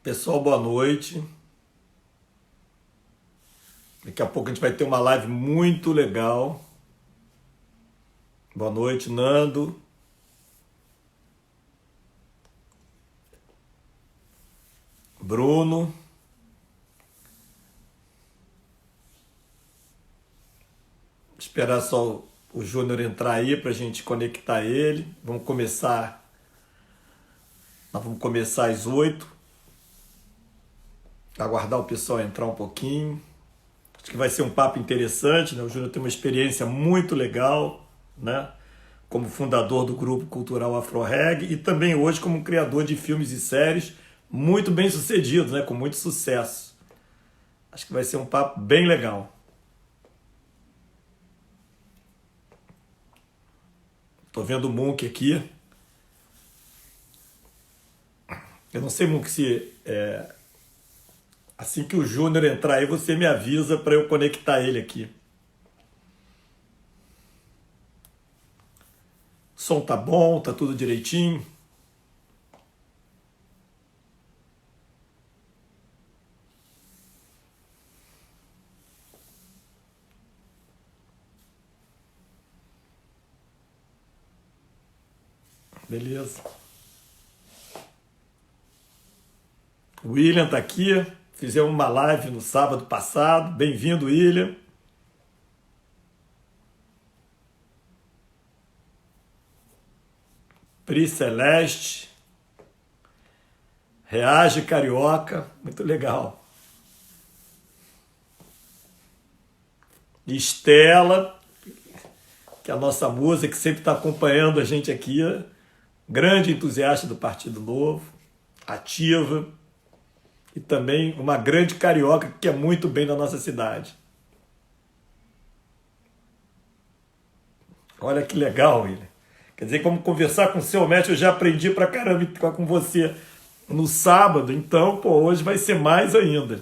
Pessoal, boa noite. Daqui a pouco a gente vai ter uma live muito legal. Boa noite, Nando. Bruno. Esperar só o Júnior entrar aí para a gente conectar ele. Nós vamos começar às 8. Aguardar o pessoal entrar um pouquinho. Acho que vai ser um papo interessante, né? O Júnior tem uma experiência muito legal, né? Como fundador do grupo cultural AfroReg e também hoje como criador de filmes e séries muito bem sucedidos, né? Com muito sucesso. Acho que vai ser um papo bem legal. Tô vendo o Munk aqui. Eu não sei, Munk, se assim que o Júnior entrar aí, você me avisa para eu conectar ele aqui. O som tá bom, tá tudo direitinho. Beleza. O William tá aqui. Fizemos uma live no sábado passado. Bem-vindo, William. Pri Celeste. Reage Carioca. Muito legal. Estela, que é a nossa musa, que sempre está acompanhando a gente aqui. Grande entusiasta do Partido Novo. Ativa. E também uma grande carioca que quer muito bem na nossa cidade. Olha que legal, William. Quer dizer, como conversar com o seu mestre, eu já aprendi pra caramba e ficar com você no sábado, então, pô, hoje vai ser mais ainda.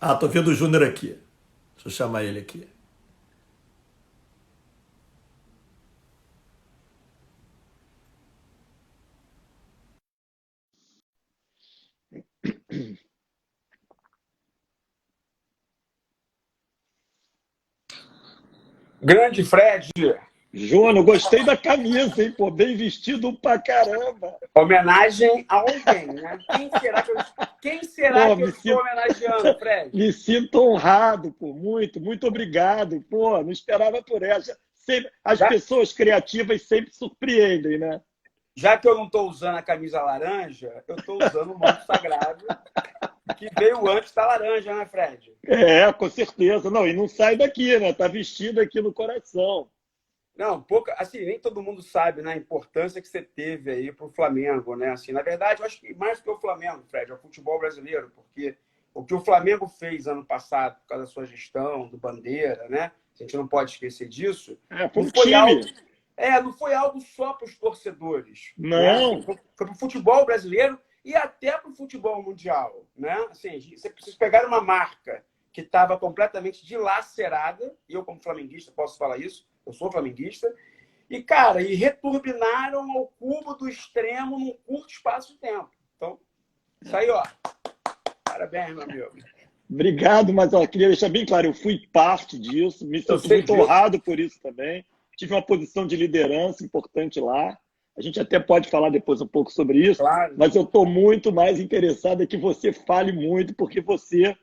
Ah, tô vendo o Júnior aqui. Deixa eu chamar ele aqui. Grande Fred, Júnior, gostei da camisa, hein? Pô, bem vestido pra caramba. homenagem a alguém, né? Quem será Pô, que eu estou homenageando, Fred? me sinto honrado, pô, muito obrigado. Pô, não esperava por essa. As Já, pessoas criativas sempre surpreendem, né? já que eu não estou usando a camisa laranja, eu estou usando o manto sagrado que veio antes da laranja, né, Fred? É, com certeza. Não, e não sai daqui, né? Tá vestido aqui no coração. Não, pouca, assim, nem todo mundo sabe, né, a importância que você teve aí para o Flamengo, né? Assim, na verdade, eu acho que mais do que o Flamengo, Fred, é o futebol brasileiro, porque o que o Flamengo fez ano passado, por causa da sua gestão, do Bandeira, né? A gente não pode esquecer disso. É, Não foi um foi algo, time. não foi algo só para os torcedores, né? Assim, Não. foi para o futebol brasileiro e até para o futebol mundial, né? Assim, vocês pegaram uma marca que estava completamente dilacerada, e eu como flamenguista posso falar isso, eu sou flamenguista, e, cara, returbinaram ao cubo do extremo num curto espaço de tempo. Então, isso aí, ó. Parabéns, meu amigo. Obrigado, mas ó, queria deixar bem claro, eu fui parte disso, me Eu sinto sei muito disso. honrado por isso também. Tive uma posição de liderança importante lá. A gente até pode falar depois um pouco sobre isso, Claro. mas eu estou muito mais interessado em que você fale muito, porque você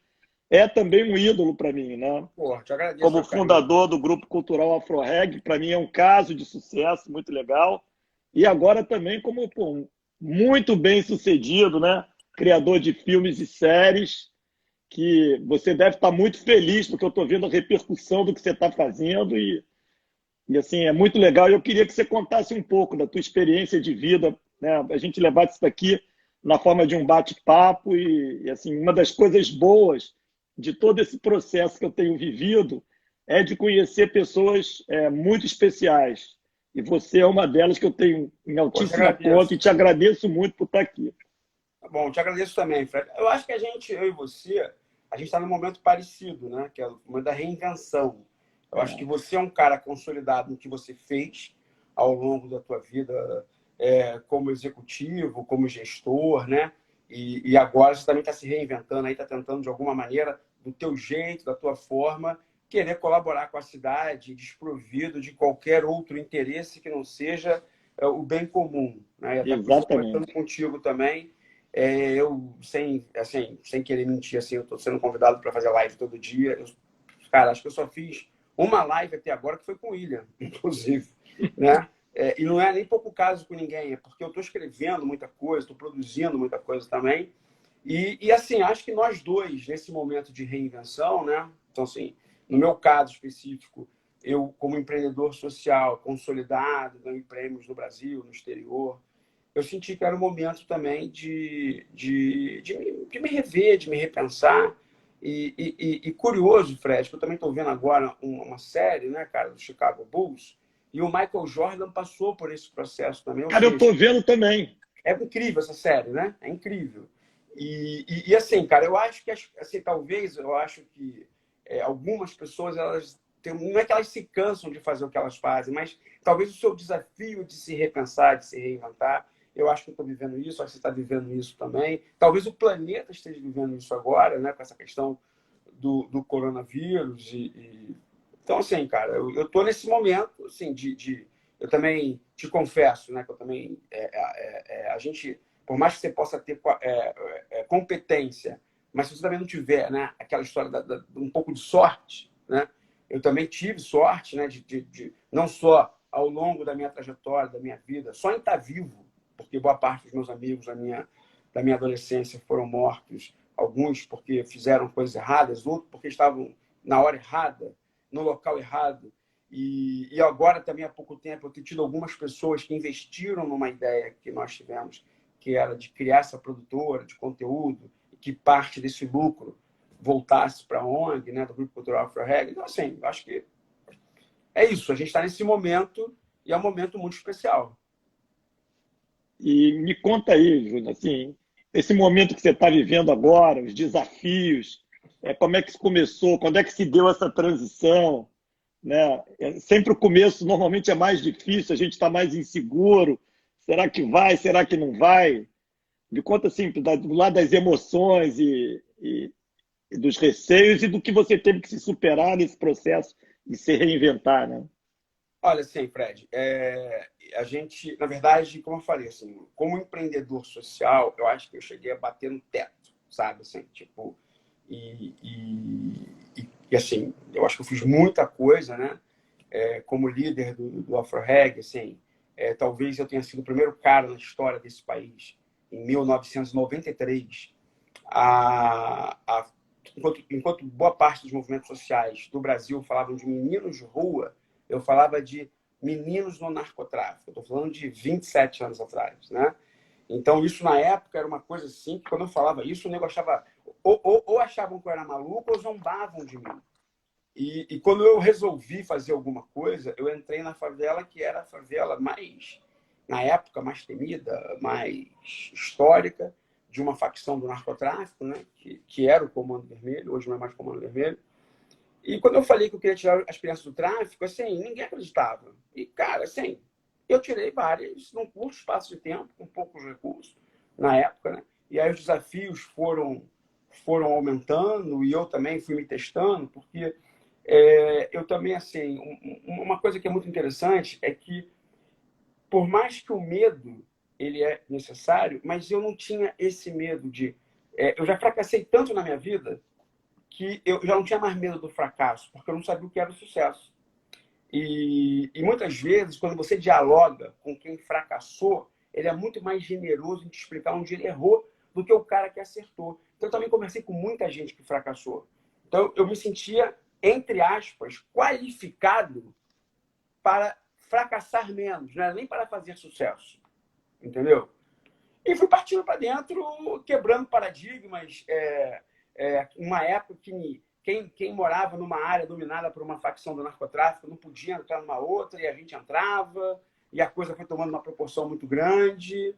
é também um ídolo para mim, né? Pô, te agradeço Como o carinho. fundador do Grupo Cultural AfroReg, para mim é um caso de sucesso muito legal. E agora também como pô, muito bem sucedido, né? Criador de filmes e séries que você deve estar muito feliz, porque eu estou vendo a repercussão do que você está fazendo e assim, é muito legal. E eu queria que você contasse um pouco da tua experiência de vida, né? A gente levasse isso aqui na forma de um bate-papo assim, uma das coisas boas de todo esse processo que eu tenho vivido é de conhecer pessoas muito especiais. E você é uma delas que eu tenho em Pô, te altíssima conta agradeço. e te agradeço muito por estar aqui. Tá bom, te agradeço também, Fred. Eu acho que eu e você, a gente está num momento parecido, né? Que é o momento da reinvenção. Eu acho que É, você é um cara consolidado no que você fez ao longo da tua vida como executivo, como gestor, né? E agora você também está se reinventando, aí está tentando, de alguma maneira, do teu jeito, da tua forma, querer colaborar com a cidade, desprovido de qualquer outro interesse que não seja o bem comum. Né? E até por isso, conversando Exatamente. contigo também, eu, sem querer mentir, assim, eu estou sendo convidado para fazer live todo dia. Cara, acho que eu só fiz uma live até agora, que foi com o William, inclusive. Né? E não é nem pouco caso com ninguém, é porque eu estou escrevendo muita coisa, estou produzindo muita coisa também. E, assim, acho que nós dois, nesse momento de reinvenção, né? Então, assim, no meu caso específico, eu, como empreendedor social, consolidado, ganhei prêmios no Brasil, no exterior, eu senti que era o momento também de me rever, de me repensar. E curioso, Fred, que eu também estou vendo agora uma série, né, cara, do Chicago Bulls, e o Michael Jordan passou por esse processo também, ou Cara, eu seja, tô vendo também. é incrível essa série, né? É incrível. Assim, cara, eu acho que, assim, talvez, eu acho que algumas pessoas, elas não é que elas se cansam de fazer o que elas fazem, mas talvez o seu desafio de se repensar, de se reinventar, eu acho que eu estou vivendo isso, acho que você está vivendo isso também. Talvez o planeta esteja vivendo isso agora, né? Com essa questão do coronavírus. Então, assim, cara, eu estou nesse momento, assim, eu também te confesso, né, que eu também a gente, por mais que você possa ter competência, mas se você também não tiver, né, aquela história um pouco de sorte, né, eu também tive sorte, né, não só ao longo da minha trajetória, da minha vida, só em estar vivo, porque boa parte dos meus amigos da minha adolescência foram mortos, alguns porque fizeram coisas erradas, outros porque estavam na hora errada, no local errado. E agora, também, há pouco tempo, eu tenho tido algumas pessoas que investiram numa ideia que nós tivemos, que era de criar essa produtora de conteúdo, e que parte desse lucro voltasse para a ONG, né, do Grupo Cultural Afro-Reg. Então, assim, eu acho que é isso. A gente está nesse momento e é um momento muito especial. E me conta aí, Júnior, assim, esse momento que você está vivendo agora, os desafios, como é que isso começou, quando é que se deu essa transição, né? Sempre o começo normalmente é mais difícil, a gente está mais inseguro. Será que vai? Será que não vai? Me conta assim, do lado das emoções e dos receios e do que você teve que se superar nesse processo de se reinventar, né? Olha, assim, Fred, a gente, na verdade, como eu falei, assim, como empreendedor social, eu acho que eu cheguei a bater no teto, sabe? Assim, tipo, assim, eu acho que eu fiz muita coisa, né? Como líder do AfroReg, assim, talvez eu tenha sido o primeiro cara na história desse país, em 1993, enquanto boa parte dos movimentos sociais do Brasil falavam de meninos de rua, eu falava de meninos no narcotráfico. Estou falando de 27 anos atrás, né? Então, isso na época era uma coisa assim, que quando eu falava isso, o nego achava, ou achavam que eu era maluco, ou zombavam de mim. E quando eu resolvi fazer alguma coisa, eu entrei na favela que era a favela mais, na época, mais temida, mais histórica, de uma facção do narcotráfico, né? que era o Comando Vermelho, hoje não é mais Comando Vermelho. E quando eu falei que eu queria tirar as crianças do tráfico, assim, ninguém acreditava. E, cara, assim, eu tirei várias num curto espaço de tempo, com poucos recursos, na época, né? E aí os desafios foram aumentando e eu também fui me testando, porque eu também, assim, uma coisa que é muito interessante é que, por mais que o medo ele é necessário, mas eu não tinha esse medo eu já fracassei tanto na minha vida que eu já não tinha mais medo do fracasso, porque eu não sabia o que era o sucesso. E muitas vezes, quando você dialoga com quem fracassou, ele é muito mais generoso em te explicar onde ele errou do que o cara que acertou. Então, eu também conversei com muita gente que fracassou. Então, eu me sentia, entre aspas, qualificado para fracassar menos, não era nem para fazer sucesso. Entendeu? E fui partindo para dentro, quebrando paradigmas. Uma época que quem morava numa área dominada por uma facção do narcotráfico não podia entrar numa outra, e a gente entrava, e a coisa foi tomando uma proporção muito grande.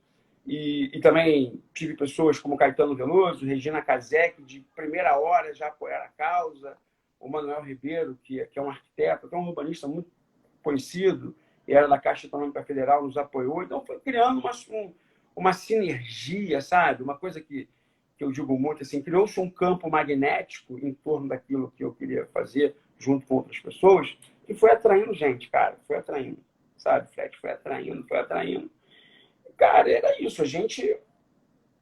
E também tive pessoas como Caetano Veloso, Regina Casé, que de primeira hora já apoiaram a causa, o Manuel Ribeiro, que é um arquiteto, que é um urbanista muito conhecido, e era da Caixa Econômica Federal, nos apoiou. Então, foi criando uma sinergia, sabe? Uma coisa que eu digo muito, assim, criou-se um campo magnético em torno daquilo que eu queria fazer junto com outras pessoas, que foi atraindo gente, cara. Foi atraindo, sabe, Fred? Foi atraindo, foi atraindo. Cara, era isso. A gente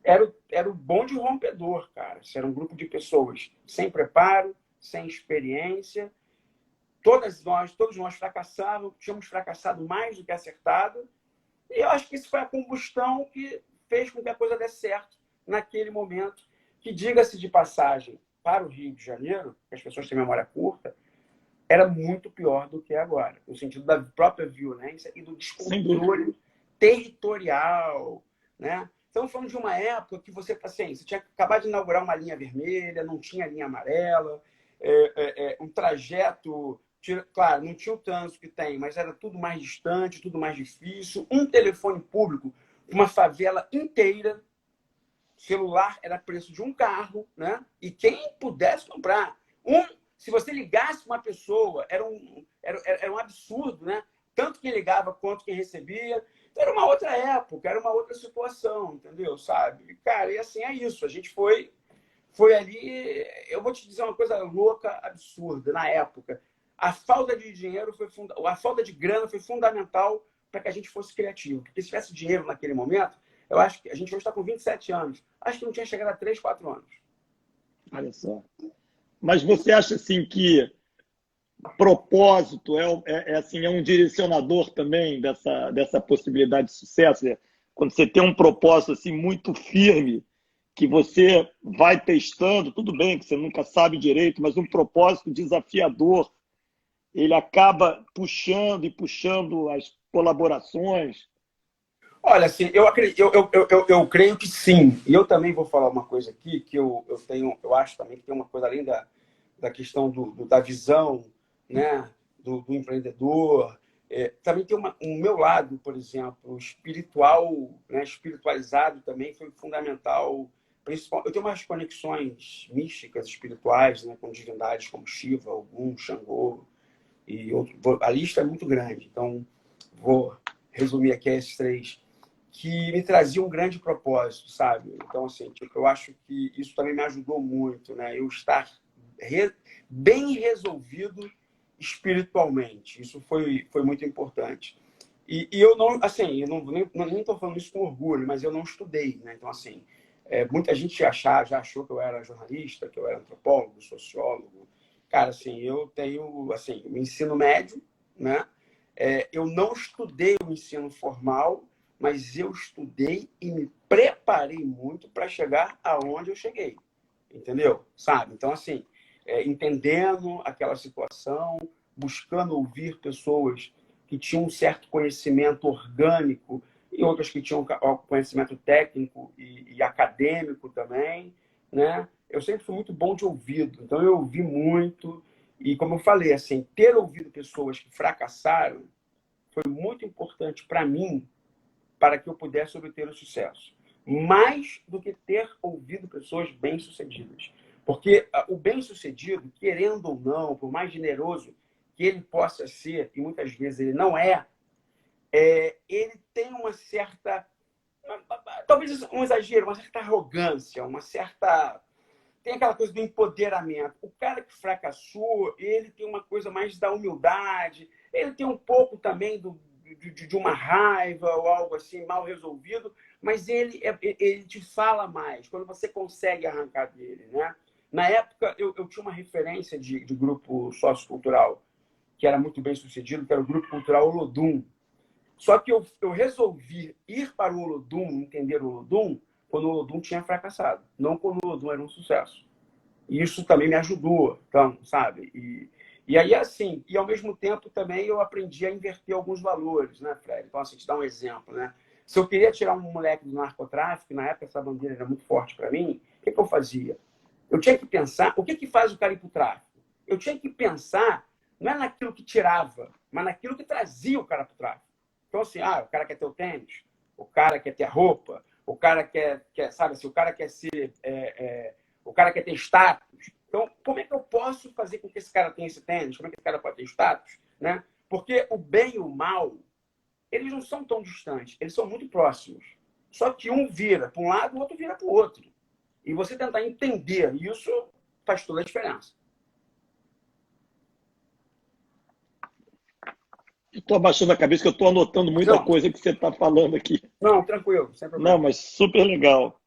era o bonde rompedor, cara. Era um grupo de pessoas sem preparo, sem experiência. Todos nós fracassávamos, tínhamos fracassado mais do que acertado. E eu acho que isso foi a combustão que fez com que a coisa desse certo naquele momento, que, diga-se de passagem, para o Rio de Janeiro, que as pessoas têm memória curta, era muito pior do que é agora, no sentido da própria violência e do descontrole territorial, né? Estamos falando de uma época que você tinha acabado de inaugurar uma linha vermelha, não tinha linha amarela, um trajeto, claro, não tinha o trânsito que tem, mas era tudo mais distante, tudo mais difícil, um telefone público, uma favela inteira, celular era preço de um carro, né? E quem pudesse comprar. Se você ligasse uma pessoa, era um absurdo, né? Tanto quem ligava quanto quem recebia. Então, era uma outra época, era uma outra situação, entendeu? Sabe? Cara, e assim é isso. A gente foi ali. Eu vou te dizer uma coisa louca, absurda, na época. A falta de dinheiro a falta de grana foi fundamental para que a gente fosse criativo. Porque se tivesse dinheiro naquele momento, eu acho que a gente hoje está com 27 anos. Acho que não tinha chegado a 3, 4 anos. Olha só. Mas você acha assim que propósito é um direcionador também dessa possibilidade de sucesso? Né? Quando você tem um propósito assim, muito firme, que você vai testando, tudo bem que você nunca sabe direito, mas um propósito desafiador, ele acaba puxando e puxando as colaborações. Olha, assim, eu creio que sim. E eu também vou falar uma coisa aqui que eu acho também que tem uma coisa além da questão da visão, né, do empreendedor. Também tem um meu lado, por exemplo, espiritual, né, espiritualizado também foi fundamental. Eu tenho umas conexões místicas, espirituais, né, com divindades como Shiva, Ogum, Xangô e outro. A lista é muito grande, então vou resumir aqui esses três que me trazia um grande propósito, sabe? Então, assim, tipo, eu acho que isso também me ajudou muito, né? Eu estar bem resolvido espiritualmente. Isso foi muito importante. E eu não, assim, eu nem estou falando isso com orgulho, mas eu não estudei, né? Então, assim, muita gente já achou que eu era jornalista, que eu era antropólogo, sociólogo. Cara, assim, eu tenho, assim, o ensino médio, né? Eu não estudei o ensino formal, mas eu estudei e me preparei muito para chegar aonde eu cheguei, entendeu? Sabe? Então, assim, entendendo aquela situação, buscando ouvir pessoas que tinham um certo conhecimento orgânico e outras que tinham conhecimento técnico e acadêmico também, né? Eu sempre fui muito bom de ouvido, então eu ouvi muito e, como eu falei, assim, ter ouvido pessoas que fracassaram foi muito importante para mim, para que eu pudesse obter o sucesso. Mais do que ter ouvido pessoas bem-sucedidas. Porque o bem-sucedido, querendo ou não, por mais generoso que ele possa ser, e muitas vezes ele não ele tem uma certa, talvez um exagero, uma certa arrogância, uma certa... Tem aquela coisa do empoderamento. O cara que fracassou, ele tem uma coisa mais da humildade, ele tem um pouco também de uma raiva ou algo assim mal resolvido, mas ele te fala mais quando você consegue arrancar dele, né? Na época, eu tinha uma referência de grupo sociocultural que era muito bem sucedido, que era o Grupo Cultural Olodum. Só que eu resolvi ir para o Olodum, entender o Olodum, quando o Olodum tinha fracassado, não quando o Olodum era um sucesso. E isso também me ajudou, então, sabe? E aí, assim, e ao mesmo tempo também eu aprendi a inverter alguns valores, né, Fred? Então, assim, te dar um exemplo, né? Se eu queria tirar um moleque do narcotráfico, na época essa bandeira era muito forte para mim, o que eu fazia? Eu tinha que pensar, o que faz o cara ir para o tráfico? Eu tinha que pensar, não é naquilo que tirava, mas naquilo que trazia o cara para o tráfico. Então, assim, o cara quer ter o tênis, o cara quer ter a roupa, o cara quer sabe assim, o cara quer ser... o cara quer ter status. Então, como é que eu posso fazer com que esse cara tenha esse tênis? Como é que esse cara pode ter status? Né? Porque o bem e o mal, eles não são tão distantes, eles são muito próximos. Só que um vira para um lado, o outro vira para o outro. E você tentar entender isso faz toda a diferença. Estou abaixando a cabeça que eu estou anotando muita Não, coisa que você está falando aqui. não, tranquilo, sem Não, problema. mas super legal.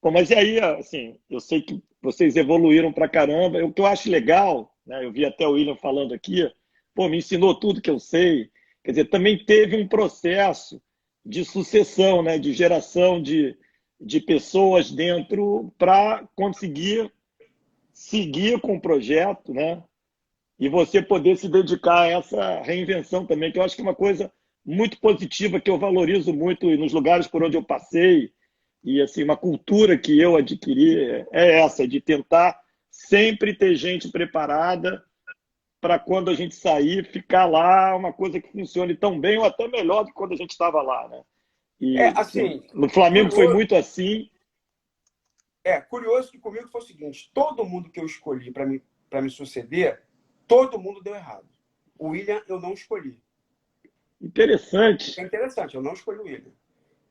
Bom, mas e aí, assim, eu sei que vocês evoluíram pra caramba. O que eu acho legal, né? Eu vi até o William falando aqui, pô, me ensinou tudo que eu sei. Quer dizer, também teve um processo de sucessão, né? De geração de pessoas dentro para conseguir seguir com o projeto, né? E você poder se dedicar a essa reinvenção também, que eu acho que é uma coisa muito positiva, que eu valorizo muito nos lugares por onde eu passei. E assim, uma cultura que eu adquiri é essa, de tentar sempre ter gente preparada para quando a gente sair, ficar lá uma coisa que funcione tão bem ou até melhor do que quando a gente estava lá, né? É, E assim, assim, no Flamengo foi curioso, muito assim. curioso que comigo foi o seguinte, todo mundo que eu escolhi para me suceder, todo mundo deu errado. O William eu não escolhi. Isso Interessante. é interessante, eu não escolhi o William.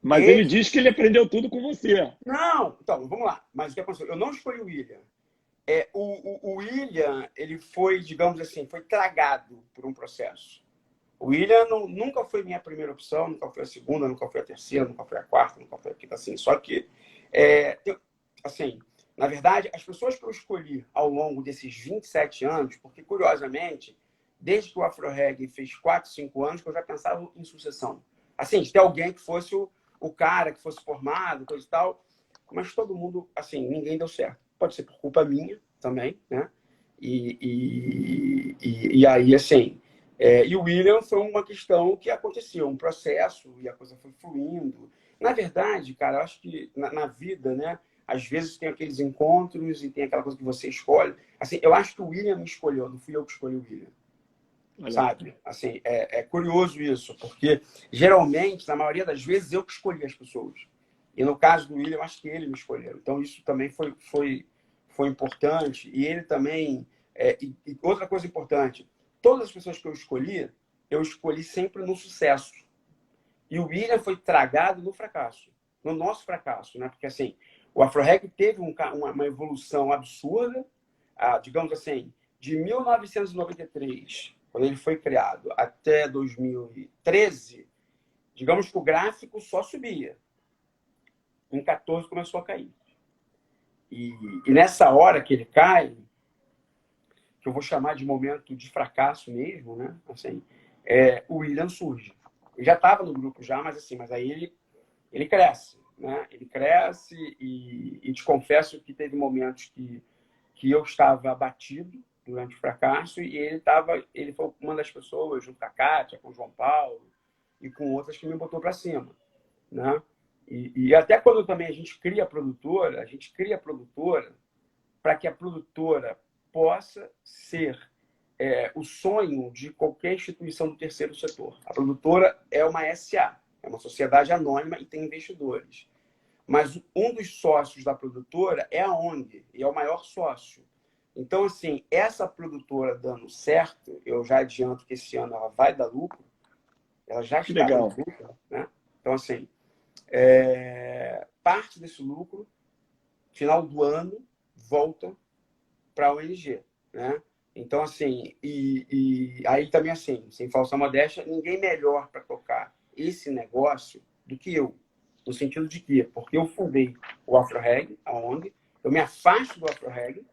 Mas ele Ele... diz que ele aprendeu tudo com você. Não, então, vamos lá. Mas o que aconteceu? Eu não escolhi o William. O William, ele foi, digamos assim, foi tragado por um processo. O William nunca foi minha primeira opção, nunca foi a segunda, nunca foi a terceira, nunca foi a quarta, nunca foi a quinta, assim. Só que, assim, na verdade, as pessoas que eu escolhi ao longo desses 27 anos, porque, curiosamente, desde que o Afro Reggae fez 4, 5 anos, que eu já pensava em sucessão. Assim, de ter alguém que fosse o cara, que fosse formado, coisa e tal. Mas todo mundo, assim, ninguém deu certo. Pode ser por culpa minha também, né? E aí, assim... e o William foi uma questão que aconteceu, um processo, e a coisa foi fluindo. Na verdade, cara, eu acho que na vida, né? Às vezes tem aqueles encontros e tem aquela coisa que você escolhe. Assim, eu acho que o William me escolheu, não fui eu que escolhi o William, Olha, sabe? Assim, é curioso isso, porque geralmente, na maioria das vezes, eu que escolhi as pessoas. E no caso do William, eu acho que ele me escolheu. Então, isso também foi importante. E ele também... e outra coisa importante, todas as pessoas que eu escolhi sempre no sucesso. E o William foi tragado no fracasso, no nosso fracasso, né? Porque, assim, o Afro-Reg teve uma evolução absurda, digamos assim, de 1993, quando ele foi criado, até 2013, digamos que o gráfico só subia. Em 14 começou a cair. E nessa hora que ele cai, que eu vou chamar de momento de fracasso mesmo, né? Assim, o William surge. Ele já estava no grupo já, mas aí ele cresce, né? Ele cresce e te confesso que teve momentos que eu estava abatido durante o fracasso e ele foi uma das pessoas, junto com a Kátia, com o João Paulo e com outras que me botou para cima, né? E até quando também a gente cria a produtora para que a produtora possa ser o sonho de qualquer instituição do terceiro setor. A produtora é uma SA, é uma sociedade anônima e tem investidores. Mas um dos sócios da produtora é a ONG, e é o maior sócio. Então, assim, essa produtora dando certo, eu já adianto que esse ano ela vai dar lucro, ela já que está dando legal. lucro, né? Então, assim, parte desse lucro, final do ano, volta para a ONG, né? Então, assim, e aí também, assim, sem falsa modéstia, ninguém melhor para tocar esse negócio do que eu. No sentido de que, porque eu fundei o Afro-Reg, a ONG, eu me afasto do Afro-Reg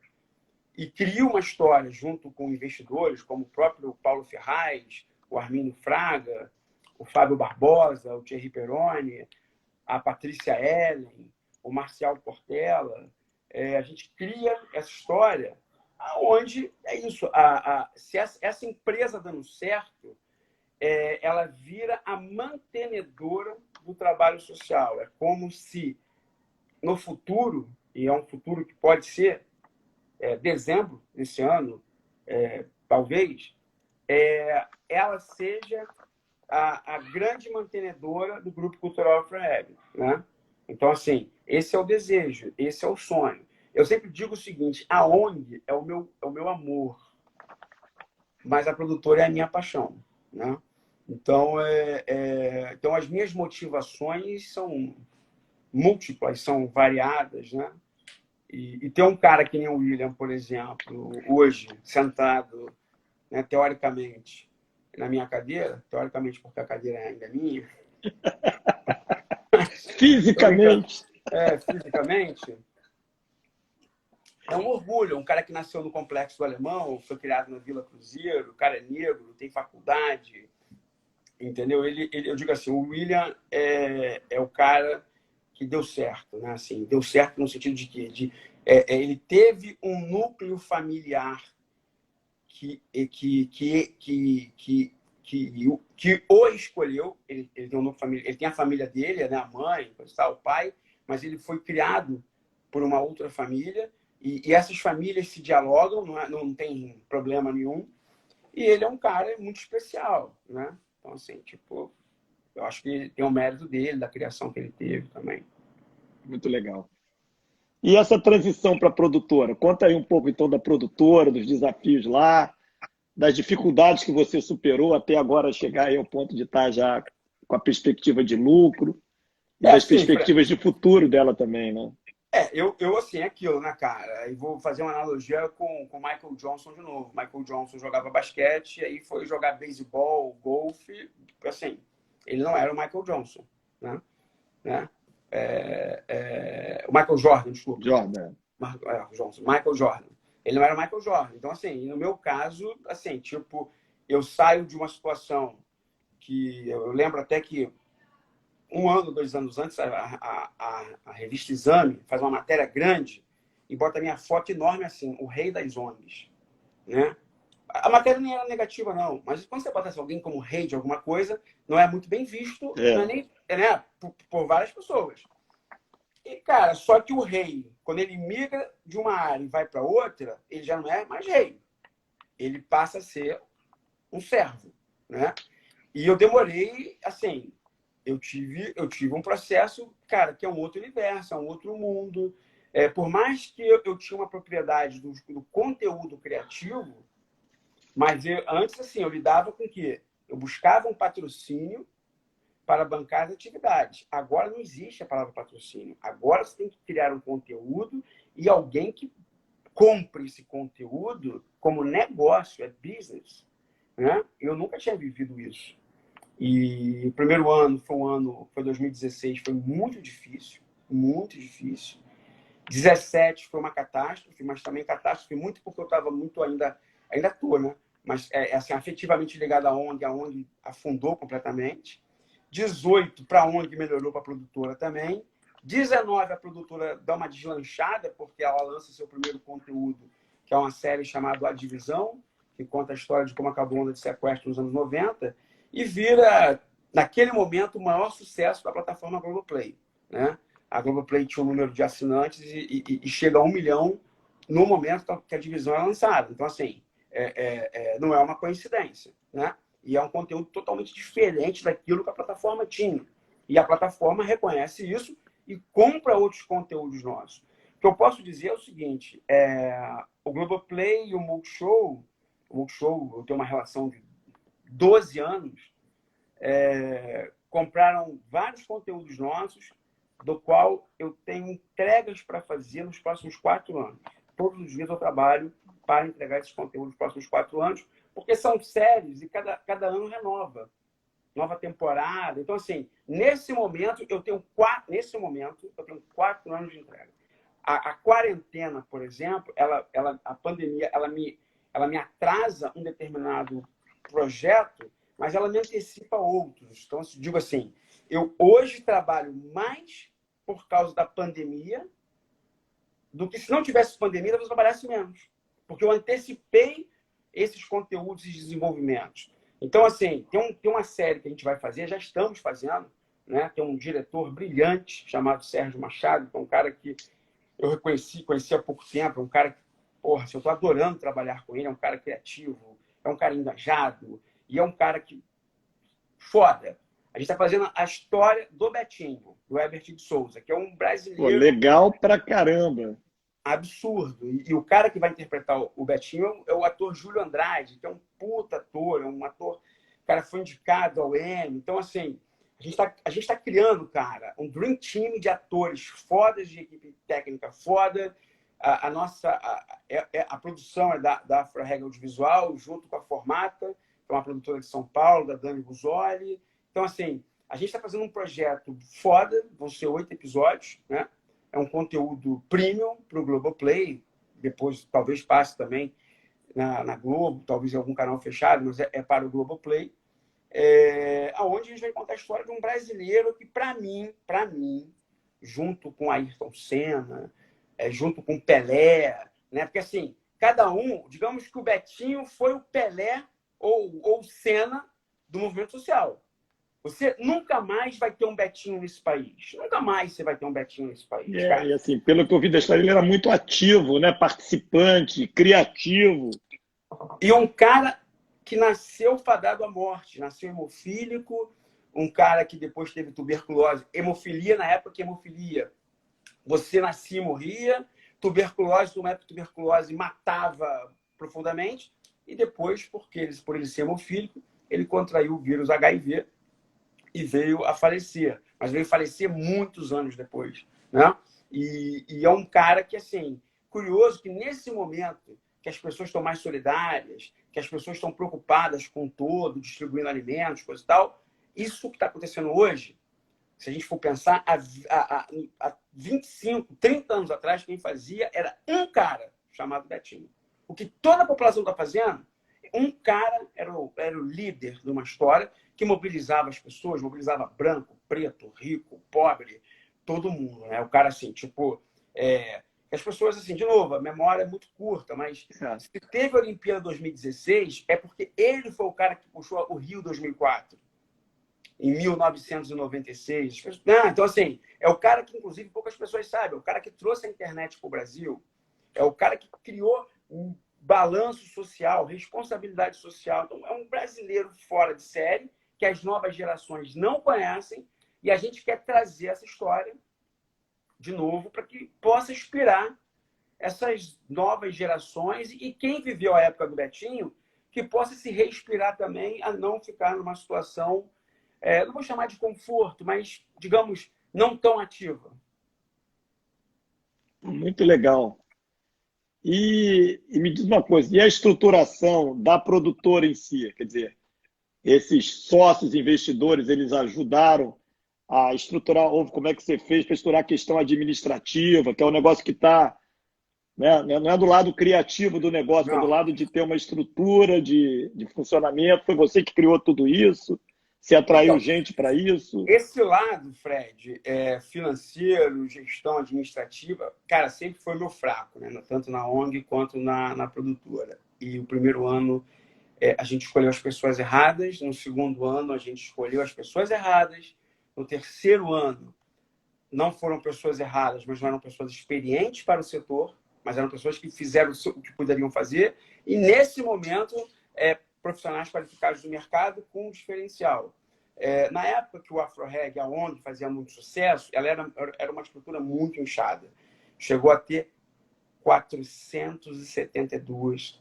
e crio uma história junto com investidores, como o próprio Paulo Ferraz, o Arminio Fraga, o Fábio Barbosa, o Thierry Peroni, a Patrícia Ellen, o Marcial Portela. A gente cria essa história onde é isso. Se essa empresa dando certo, ela vira a mantenedora do trabalho social. É como se no futuro, e é um futuro que pode ser dezembro desse ano, talvez, ela seja a grande mantenedora do Grupo Cultural Afro-Reg, né? Então, assim, esse é o desejo, esse é o sonho. Eu sempre digo o seguinte, a ONG é o meu amor, mas a produtora é a minha paixão, né? Então, então as minhas motivações múltiplas, são variadas, né? E ter um cara que nem o William, por exemplo, hoje, sentado, né, teoricamente, na minha cadeira, teoricamente porque a cadeira ainda é minha, Fisicamente. fisicamente, é um orgulho. Um cara que nasceu no Complexo do Alemão, foi criado na Vila Cruzeiro, o cara é negro, tem faculdade, entendeu? Eu digo assim, o William é o cara que deu certo, né? Assim, deu certo no sentido de que ele teve um núcleo familiar que o escolheu. Ele tem um núcleo familiar, ele tem a família dele, né? A mãe, o pai, mas ele foi criado por uma outra família e essas famílias se dialogam, não tem problema nenhum. E ele é um cara muito especial, né? Então, assim, tipo, eu acho que tem o mérito dele, da criação que ele teve também. Muito legal. E essa transição para a produtora? Conta aí um pouco, então, da produtora, dos desafios lá, das dificuldades que você superou até agora chegar aí ao ponto de estar já com a perspectiva de lucro e das Sim, perspectivas de futuro dela também, né? Eu assim, aquilo, né, cara? E vou fazer uma analogia com o Michael Johnson de novo. Michael Johnson jogava basquete, aí foi jogar beisebol, golfe. Assim, ele não era o Michael Johnson, né? O Michael Jordan, desculpa. Jordan. Michael Jordan. Ele não era o Michael Jordan. Então, assim, no meu caso, assim, tipo, eu saio de uma situação que eu lembro até que 1 ano, 2 anos antes, a revista Exame faz uma matéria grande e bota a minha foto enorme assim, o rei das ONGs, né? A matéria nem era negativa, não. Mas quando você bota assim, alguém como rei de alguma coisa, não é muito bem visto, não é nem, né, por várias pessoas. E, cara, só que o rei, quando ele migra de uma área e vai para outra, ele já não é mais rei. Ele passa a ser um servo, né? E eu demorei, assim, eu tive um processo, cara, que é um outro universo, é um outro mundo. Por mais que eu tinha uma propriedade do conteúdo criativo, mas antes, assim, eu lidava com o quê? Eu buscava um patrocínio para bancar as atividades. Agora não existe a palavra patrocínio. Agora você tem que criar um conteúdo e alguém que compre esse conteúdo como negócio, é business, né? Eu nunca tinha vivido isso. E o primeiro ano foi 2016, foi muito difícil, muito difícil. 17 foi uma catástrofe, mas também catástrofe muito porque eu estava muito ainda estou, né? Mas assim, afetivamente ligado à ONG, a ONG afundou completamente. 18 para a ONG melhorou para a produtora também. 19 a produtora dá uma deslanchada porque ela lança seu primeiro conteúdo, que é uma série chamada A Divisão, que conta a história de como acabou a onda de sequestro nos anos 90 e vira, naquele momento, o maior sucesso da plataforma Globoplay, né? A Globoplay tinha um número de assinantes e chega a 1 milhão no momento que a divisão é lançada. Então, assim, não é uma coincidência, né? E é um conteúdo totalmente diferente daquilo que a plataforma tinha. E a plataforma reconhece isso e compra outros conteúdos nossos. O que eu posso dizer é o seguinte, o Globoplay e o Multishow, eu tenho uma relação de 12 anos, compraram vários conteúdos nossos, do qual eu tenho entregas para fazer nos próximos 4 anos. Todos os dias eu trabalho para entregar esses conteúdos nos próximos 4 anos, porque são séries e cada ano renova. Nova temporada. Então, assim, nesse momento eu tenho 4 anos de entrega. A quarentena, por exemplo, a pandemia, ela me atrasa um determinado projeto, mas ela me antecipa outros. Então, digo assim, eu hoje trabalho mais por causa da pandemia do que se não tivesse pandemia, talvez eu trabalhasse menos. Porque eu antecipei esses conteúdos e desenvolvimentos. Então, assim, tem uma série que a gente vai fazer, já estamos fazendo, né? Tem um diretor brilhante chamado Sérgio Machado, que é um cara que eu conheci há pouco tempo, é um cara que, porra, assim, eu estou adorando trabalhar com ele, é um cara criativo, é um cara engajado, e é um cara que foda. A gente está fazendo a história do Betinho, do Herbert de Souza, que é um brasileiro... Pô, legal pra caramba. Absurdo. E o cara que vai interpretar o Betinho é o ator Júlio Andrade, que é um puta ator, é um ator... O cara foi indicado ao Emmy. Então, assim, a gente tá criando, cara, um dream team de atores fodas, de equipe técnica foda. A produção é da Afro Reg Audiovisual, junto com a Formata, que é uma produtora de São Paulo, da Dani Guzoli. Então, assim, a gente está fazendo um projeto foda, vão ser 8 episódios, né? É um conteúdo premium para o Globoplay, depois talvez passe também na Globo, talvez em algum canal fechado, mas é para o Globoplay. Aonde a gente vai contar a história de um brasileiro que, para mim, junto com Ayrton Senna, junto com Pelé, né? Porque assim, cada um, digamos que o Betinho foi o Pelé ou o Senna do movimento social. Você nunca mais vai ter um Betinho nesse país. Nunca mais você vai ter um Betinho nesse país. E assim, pelo que eu vi da história, ele era muito ativo, né? Participante, criativo. E um cara que nasceu fadado à morte, nasceu hemofílico, um cara que depois teve tuberculose, hemofilia na época que hemofilia, você nascia e morria, tuberculose, numa época tuberculose matava profundamente, e depois, por ele ser hemofílico, ele contraiu o vírus HIV e veio a falecer, mas veio falecer muitos anos depois, né? E é um cara que, assim, curioso que nesse momento que as pessoas estão mais solidárias, que as pessoas estão preocupadas com o todo, distribuindo alimentos, coisa e tal. Isso que está acontecendo hoje, se a gente for pensar, há 25, 30 anos atrás, quem fazia era um cara chamado Betinho. O que toda a população está fazendo, um cara era o líder de uma história que mobilizava as pessoas, mobilizava branco, preto, rico, pobre, todo mundo, né? O cara, assim, tipo... As pessoas, assim, de novo, a memória é muito curta, mas se teve a Olimpíada 2016, é porque ele foi o cara que puxou o Rio 2004, em 1996. Então, assim, é o cara que, inclusive, poucas pessoas sabem, é o cara que trouxe a internet para o Brasil, é o cara que criou um balanço social, responsabilidade social. Então, é um brasileiro fora de série, que as novas gerações não conhecem, e a gente quer trazer essa história de novo, para que possa inspirar essas novas gerações e quem viveu a época do Betinho, que possa se respirar também a não ficar numa situação, não vou chamar de conforto, mas, digamos, não tão ativa. Muito legal. E me diz uma coisa, e a estruturação da produtora em si? Quer dizer, esses sócios investidores, eles ajudaram a estruturar, como é que você fez para estruturar a questão administrativa, que é um negócio que está, né, não é do lado criativo do negócio, é do lado de ter uma estrutura de funcionamento. Foi você que criou tudo isso? Você atraiu gente para isso? Esse lado, Fred, financeiro, gestão administrativa, cara, sempre foi meu fraco, né? Tanto na ONG quanto na produtora. E o primeiro ano a gente escolheu as pessoas erradas, no segundo ano a gente escolheu as pessoas erradas, no terceiro ano, não foram pessoas erradas, mas não eram pessoas experientes para o setor, mas eram pessoas que fizeram o que poderiam fazer. E, nesse momento, profissionais qualificados do mercado com diferencial. Na época que o AfroReg, a ONG, fazia muito sucesso, ela era uma estrutura muito inchada. Chegou a ter 472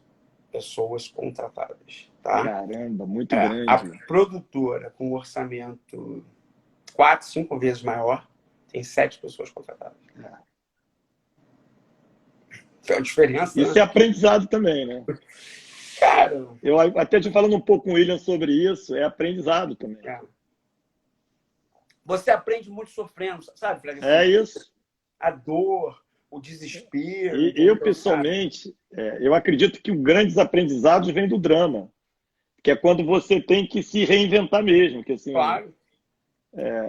pessoas contratadas. Tá? Caramba, muito grande. A produtora, com orçamento 4, 5 vezes maior, tem 7 pessoas contratadas. É uma diferença. Isso, né? É aprendizado também, né? Cara... Eu até te falando um pouco com o William sobre isso, é aprendizado também. Você aprende muito sofrendo, sabe, Fred? Isso. A dor, o desespero. Eu, pessoalmente, eu acredito que os grandes aprendizados vêm do drama, que é quando você tem que se reinventar mesmo. Que, assim, claro.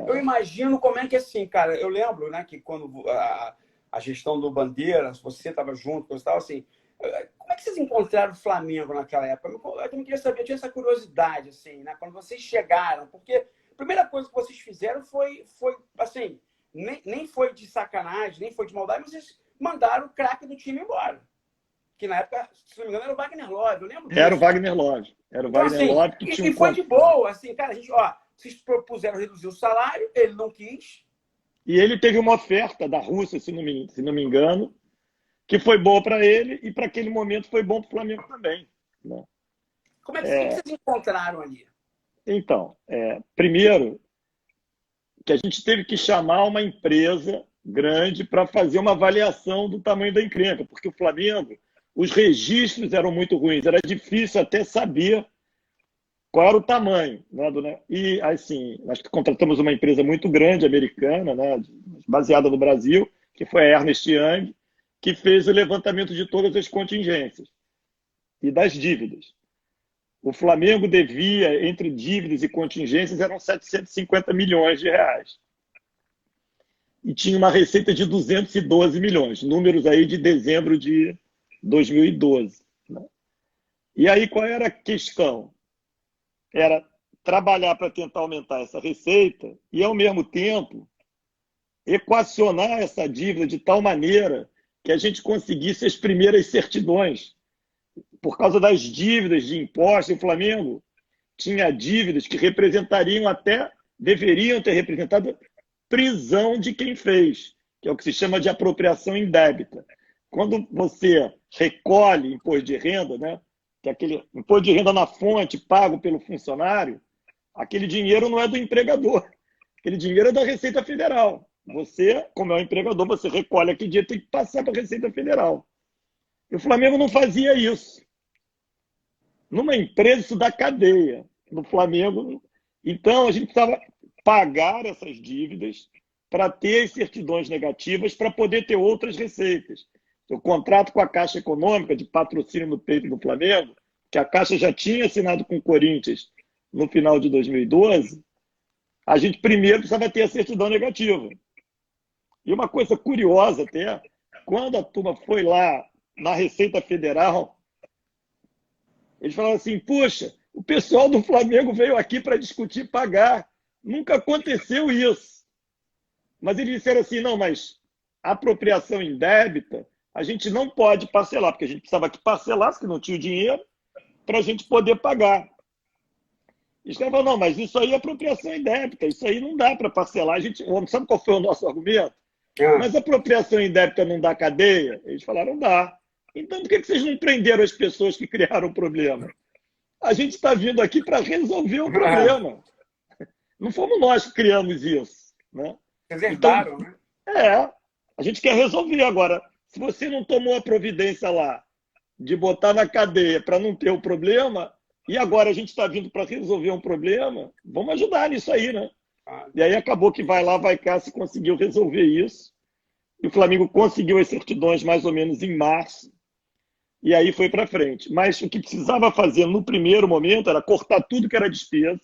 Eu imagino como é que, assim, cara, eu lembro, né, que quando a gestão do Bandeira, você estava junto, coisa e tal, assim, como é que vocês encontraram o Flamengo naquela época? Eu também queria saber, eu tinha essa curiosidade, assim, né, quando vocês chegaram, porque a primeira coisa que vocês fizeram foi assim, nem foi de sacanagem, nem foi de maldade, mas vocês mandaram o craque do time embora. Que na época, se não me engano, era o Wagner Love, eu lembro disso. Era o Wagner Love. Era o então, Wagner assim, Love que tinha e foi de boa, assim, cara, a gente, vocês propuseram reduzir o salário, ele não quis. E ele teve uma oferta da Rússia, se não me engano, que foi boa para ele e para aquele momento foi bom para o Flamengo também. Né? Como é que vocês encontraram ali? Então, primeiro, que a gente teve que chamar uma empresa grande para fazer uma avaliação do tamanho da encrenca, porque o Flamengo, os registros eram muito ruins, era difícil até saber qual era o tamanho, né? E, assim, nós contratamos uma empresa muito grande, americana, né? Baseada no Brasil, que foi a Ernst Young, que fez o levantamento de todas as contingências e das dívidas. O Flamengo devia, entre dívidas e contingências, eram 750 milhões de reais. E tinha uma receita de 212 milhões, números aí de dezembro de 2012. Né? E aí qual era a questão? Era trabalhar para tentar aumentar essa receita e, ao mesmo tempo, equacionar essa dívida de tal maneira que a gente conseguisse as primeiras certidões. Por causa das dívidas de impostos, o Flamengo tinha dívidas que representariam até, deveriam ter representado prisão de quem fez, que é o que se chama de apropriação indébita. Quando você recolhe imposto de renda, né, que é aquele imposto de renda na fonte pago pelo funcionário, aquele dinheiro não é do empregador, aquele dinheiro é da Receita Federal. Você, como é um empregador, você recolhe aquele dinheiro, tem que passar para a Receita Federal. E o Flamengo não fazia isso. Numa empresa, isso dá cadeia. No Flamengo, então a gente precisava pagar essas dívidas para ter as certidões negativas para poder ter outras receitas. O contrato com a Caixa Econômica de patrocínio no peito do Flamengo, que a Caixa já tinha assinado com o Corinthians no final de 2012, a gente primeiro precisava ter a certidão negativa. E uma coisa curiosa até, quando a turma foi lá na Receita Federal, eles falaram assim, puxa, o pessoal do Flamengo veio aqui para discutir pagar. Nunca aconteceu isso. Mas eles disseram assim, não, mas a apropriação indébita, a gente não pode parcelar, porque a gente precisava que parcelasse, que não tinha o dinheiro, para a gente poder pagar. Eles falaram, não, mas isso aí é apropriação indébita, isso aí não dá para parcelar. A gente, sabe qual foi o nosso argumento? Mas a apropriação indébita não dá cadeia? Eles falaram, dá. Então, por que vocês não prenderam as pessoas que criaram o problema? A gente está vindo aqui para resolver o problema. Não fomos nós que criamos isso. Né? Vocês herdaram, então, né? A gente quer resolver. Agora, se você não tomou a providência lá de botar na cadeia para não ter o problema, e agora a gente está vindo para resolver um problema, vamos ajudar nisso aí, né? E aí acabou que vai lá, vai cá, se conseguiu resolver isso. E o Flamengo conseguiu as certidões mais ou menos em março. E aí foi para frente. Mas o que precisava fazer no primeiro momento era cortar tudo que era despesa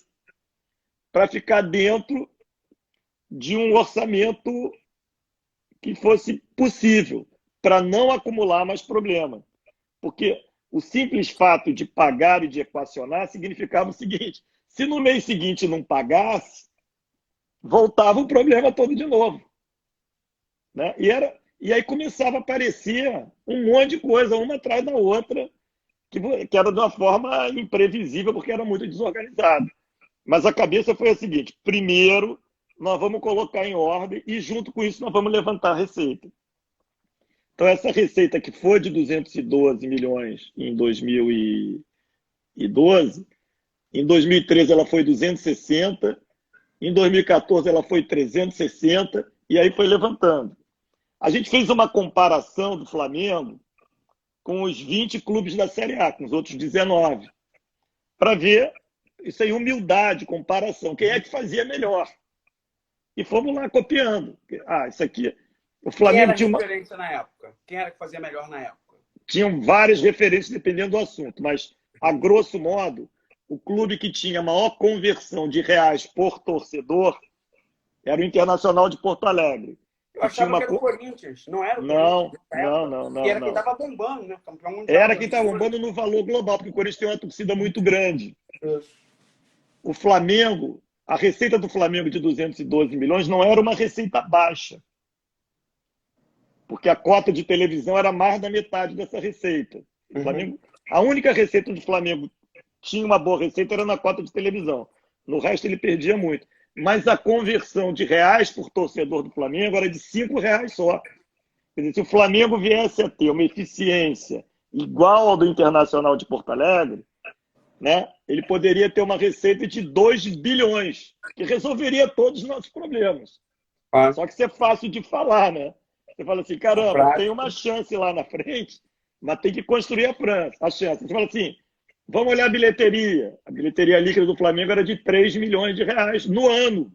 para ficar dentro de um orçamento que fosse possível, para não acumular mais problema. Porque o simples fato de pagar e de equacionar significava o seguinte, se no mês seguinte não pagasse, voltava o problema todo de novo. Né? E aí começava a aparecer um monte de coisa, uma atrás da outra, que era de uma forma imprevisível, porque era muito desorganizado. Mas a cabeça foi a seguinte, primeiro nós vamos colocar em ordem e junto com isso nós vamos levantar a receita. Então essa receita que foi de 212 milhões em 2012, em 2013 ela foi 260, em 2014 ela foi 360 e aí foi levantando. A gente fez uma comparação do Flamengo com os 20 clubes da Série A, com os outros 19, para ver, isso aí, humildade, comparação, quem é que fazia melhor. E fomos lá copiando. Isso aqui, o Flamengo tinha uma referência na época. Quem era que fazia melhor na época? Tinham várias referências dependendo do assunto, mas, a grosso modo, o clube que tinha maior conversão de reais por torcedor era o Internacional de Porto Alegre. Eu achava que era o Corinthians, não era o Corinthians? Não. E era quem estava bombando, né? Campeão mundial. Era quem estava bombando no valor global, porque o Corinthians tem uma torcida muito grande. Isso. O Flamengo, a receita do Flamengo de 212 milhões não era uma receita baixa, porque a cota de televisão era mais da metade dessa receita. O Flamengo, a única receita do Flamengo tinha uma boa receita era na cota de televisão. No resto ele perdia muito. Mas a conversão de reais por torcedor do Flamengo era de R$5 só. Quer dizer, se o Flamengo viesse a ter uma eficiência igual ao do Internacional de Porto Alegre, né? Ele poderia ter uma receita de 2 bilhões, que resolveria todos os nossos problemas. Ah, Só que isso é fácil de falar, né? Você fala assim, na caramba, tem prática. uma chance lá na frente, mas tem que construir a chance. Você fala assim, vamos olhar a bilheteria. A bilheteria líquida do Flamengo era de 3 milhões de reais no ano.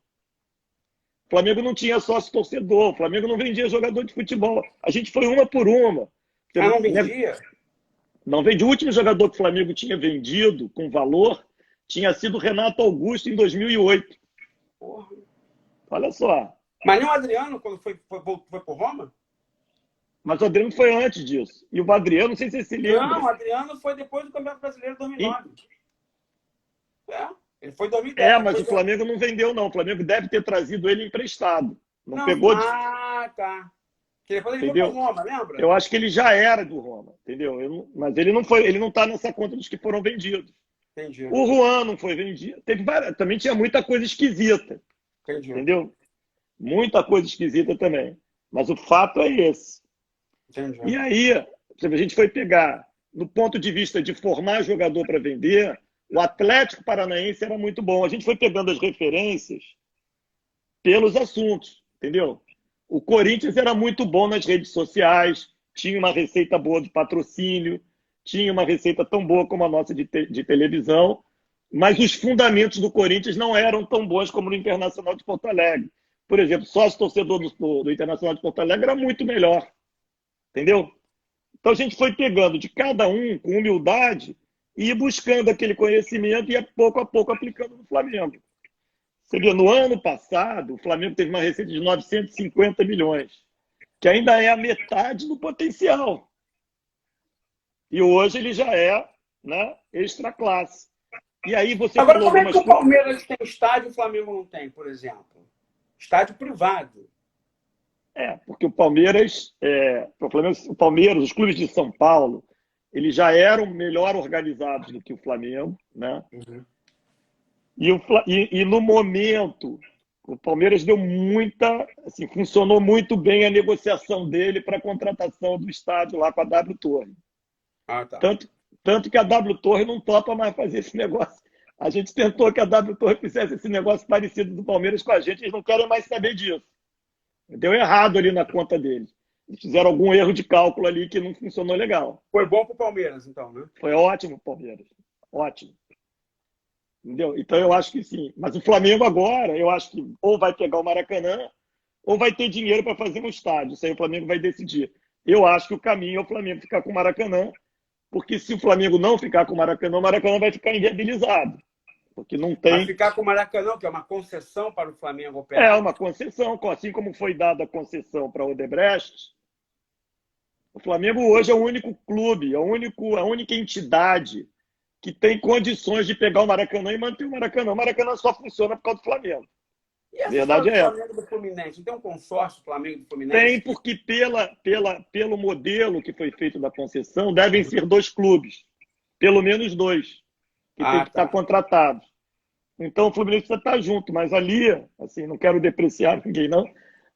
O Flamengo não tinha sócio torcedor, o Flamengo não vendia jogador de futebol. A gente foi uma por uma. Ah, não Né? vendia? Não vende. O último jogador que o Flamengo tinha vendido com valor tinha sido o Renato Augusto em 2008. Porra. Olha só. Mas nem o Adriano, quando foi pro Roma? Mas o Adriano foi antes disso. E o Adriano, não sei se você se lembra. Não, o Adriano foi depois do Campeonato Brasileiro de 2009. É, ele foi em É, 2010. mas o Flamengo não vendeu, não. O Flamengo deve ter trazido ele emprestado. Não, Não, pegou. ah, tá. Que depois ele Entendeu? foi pro Roma, lembra? Eu acho que ele já era do Roma, entendeu? Mas ele não foi, ele não está nessa conta dos que foram vendidos. Entendi. O Juan não foi vendido. Também tinha muita coisa esquisita, Entendi. entendeu? Muita coisa esquisita também. Mas o fato é esse. Entendi. E aí, a gente foi pegar, no ponto de vista de formar jogador para vender, o Atlético Paranaense era muito bom. A gente foi pegando as referências pelos assuntos, entendeu? O Corinthians era muito bom nas redes sociais, tinha uma receita boa de patrocínio, tinha uma receita tão boa como a nossa de televisão, mas os fundamentos do Corinthians não eram tão bons como no Internacional de Porto Alegre. Por exemplo, sócio-torcedor do Internacional de Porto Alegre era muito melhor, entendeu? Então a gente foi pegando de cada um com humildade e ir buscando aquele conhecimento e pouco a pouco aplicando no Flamengo. Você vê, no ano passado, o Flamengo teve uma receita de 950 milhões, que ainda é a metade do potencial. E hoje ele já é, né, extra classe. E aí você Agora, falou como é que o algumas coisas. Palmeiras tem estádio e o Flamengo não tem, por exemplo? Estádio privado. Porque o Palmeiras, o Palmeiras, os clubes de São Paulo, eles já eram melhor organizados do que o Flamengo, né? Uhum. E no momento, o Palmeiras deu assim, funcionou muito bem a negociação dele para a contratação do estádio lá com a W Torre. Ah, tá. Tanto que a W Torre não topa mais fazer esse negócio. A gente tentou que a W Torre fizesse esse negócio parecido do Palmeiras com a gente, eles não querem mais saber disso. Deu errado ali na conta deles. Eles fizeram algum erro de cálculo ali que não funcionou legal. Foi bom pro Palmeiras, então, né? Foi ótimo o Palmeiras. Ótimo. Entendeu? Então eu acho que sim. Mas o Flamengo agora, eu acho que ou vai pegar o Maracanã, ou vai ter dinheiro para fazer um estádio. Isso aí o Flamengo vai decidir. Eu acho que o caminho é o Flamengo ficar com o Maracanã, porque se o Flamengo não ficar com o Maracanã vai ficar inviabilizado. Porque não tem. Vai ficar com o Maracanã, que é uma concessão para o Flamengo É operar. uma concessão, assim como foi dada a concessão para o Odebrecht. O Flamengo hoje é o único clube, a única entidade que tem condições de pegar o Maracanã e manter o Maracanã. O Maracanã só funciona por causa do Flamengo. E essa Verdade história é do Flamengo do Fluminense? Não tem um consórcio Flamengo do Fluminense? Tem, porque pelo modelo que foi feito da concessão, devem ser 2 clubes. Pelo menos 2. Que tem que estar contratados. Então o Fluminense precisa estar junto, mas ali, assim, não quero depreciar ninguém, não,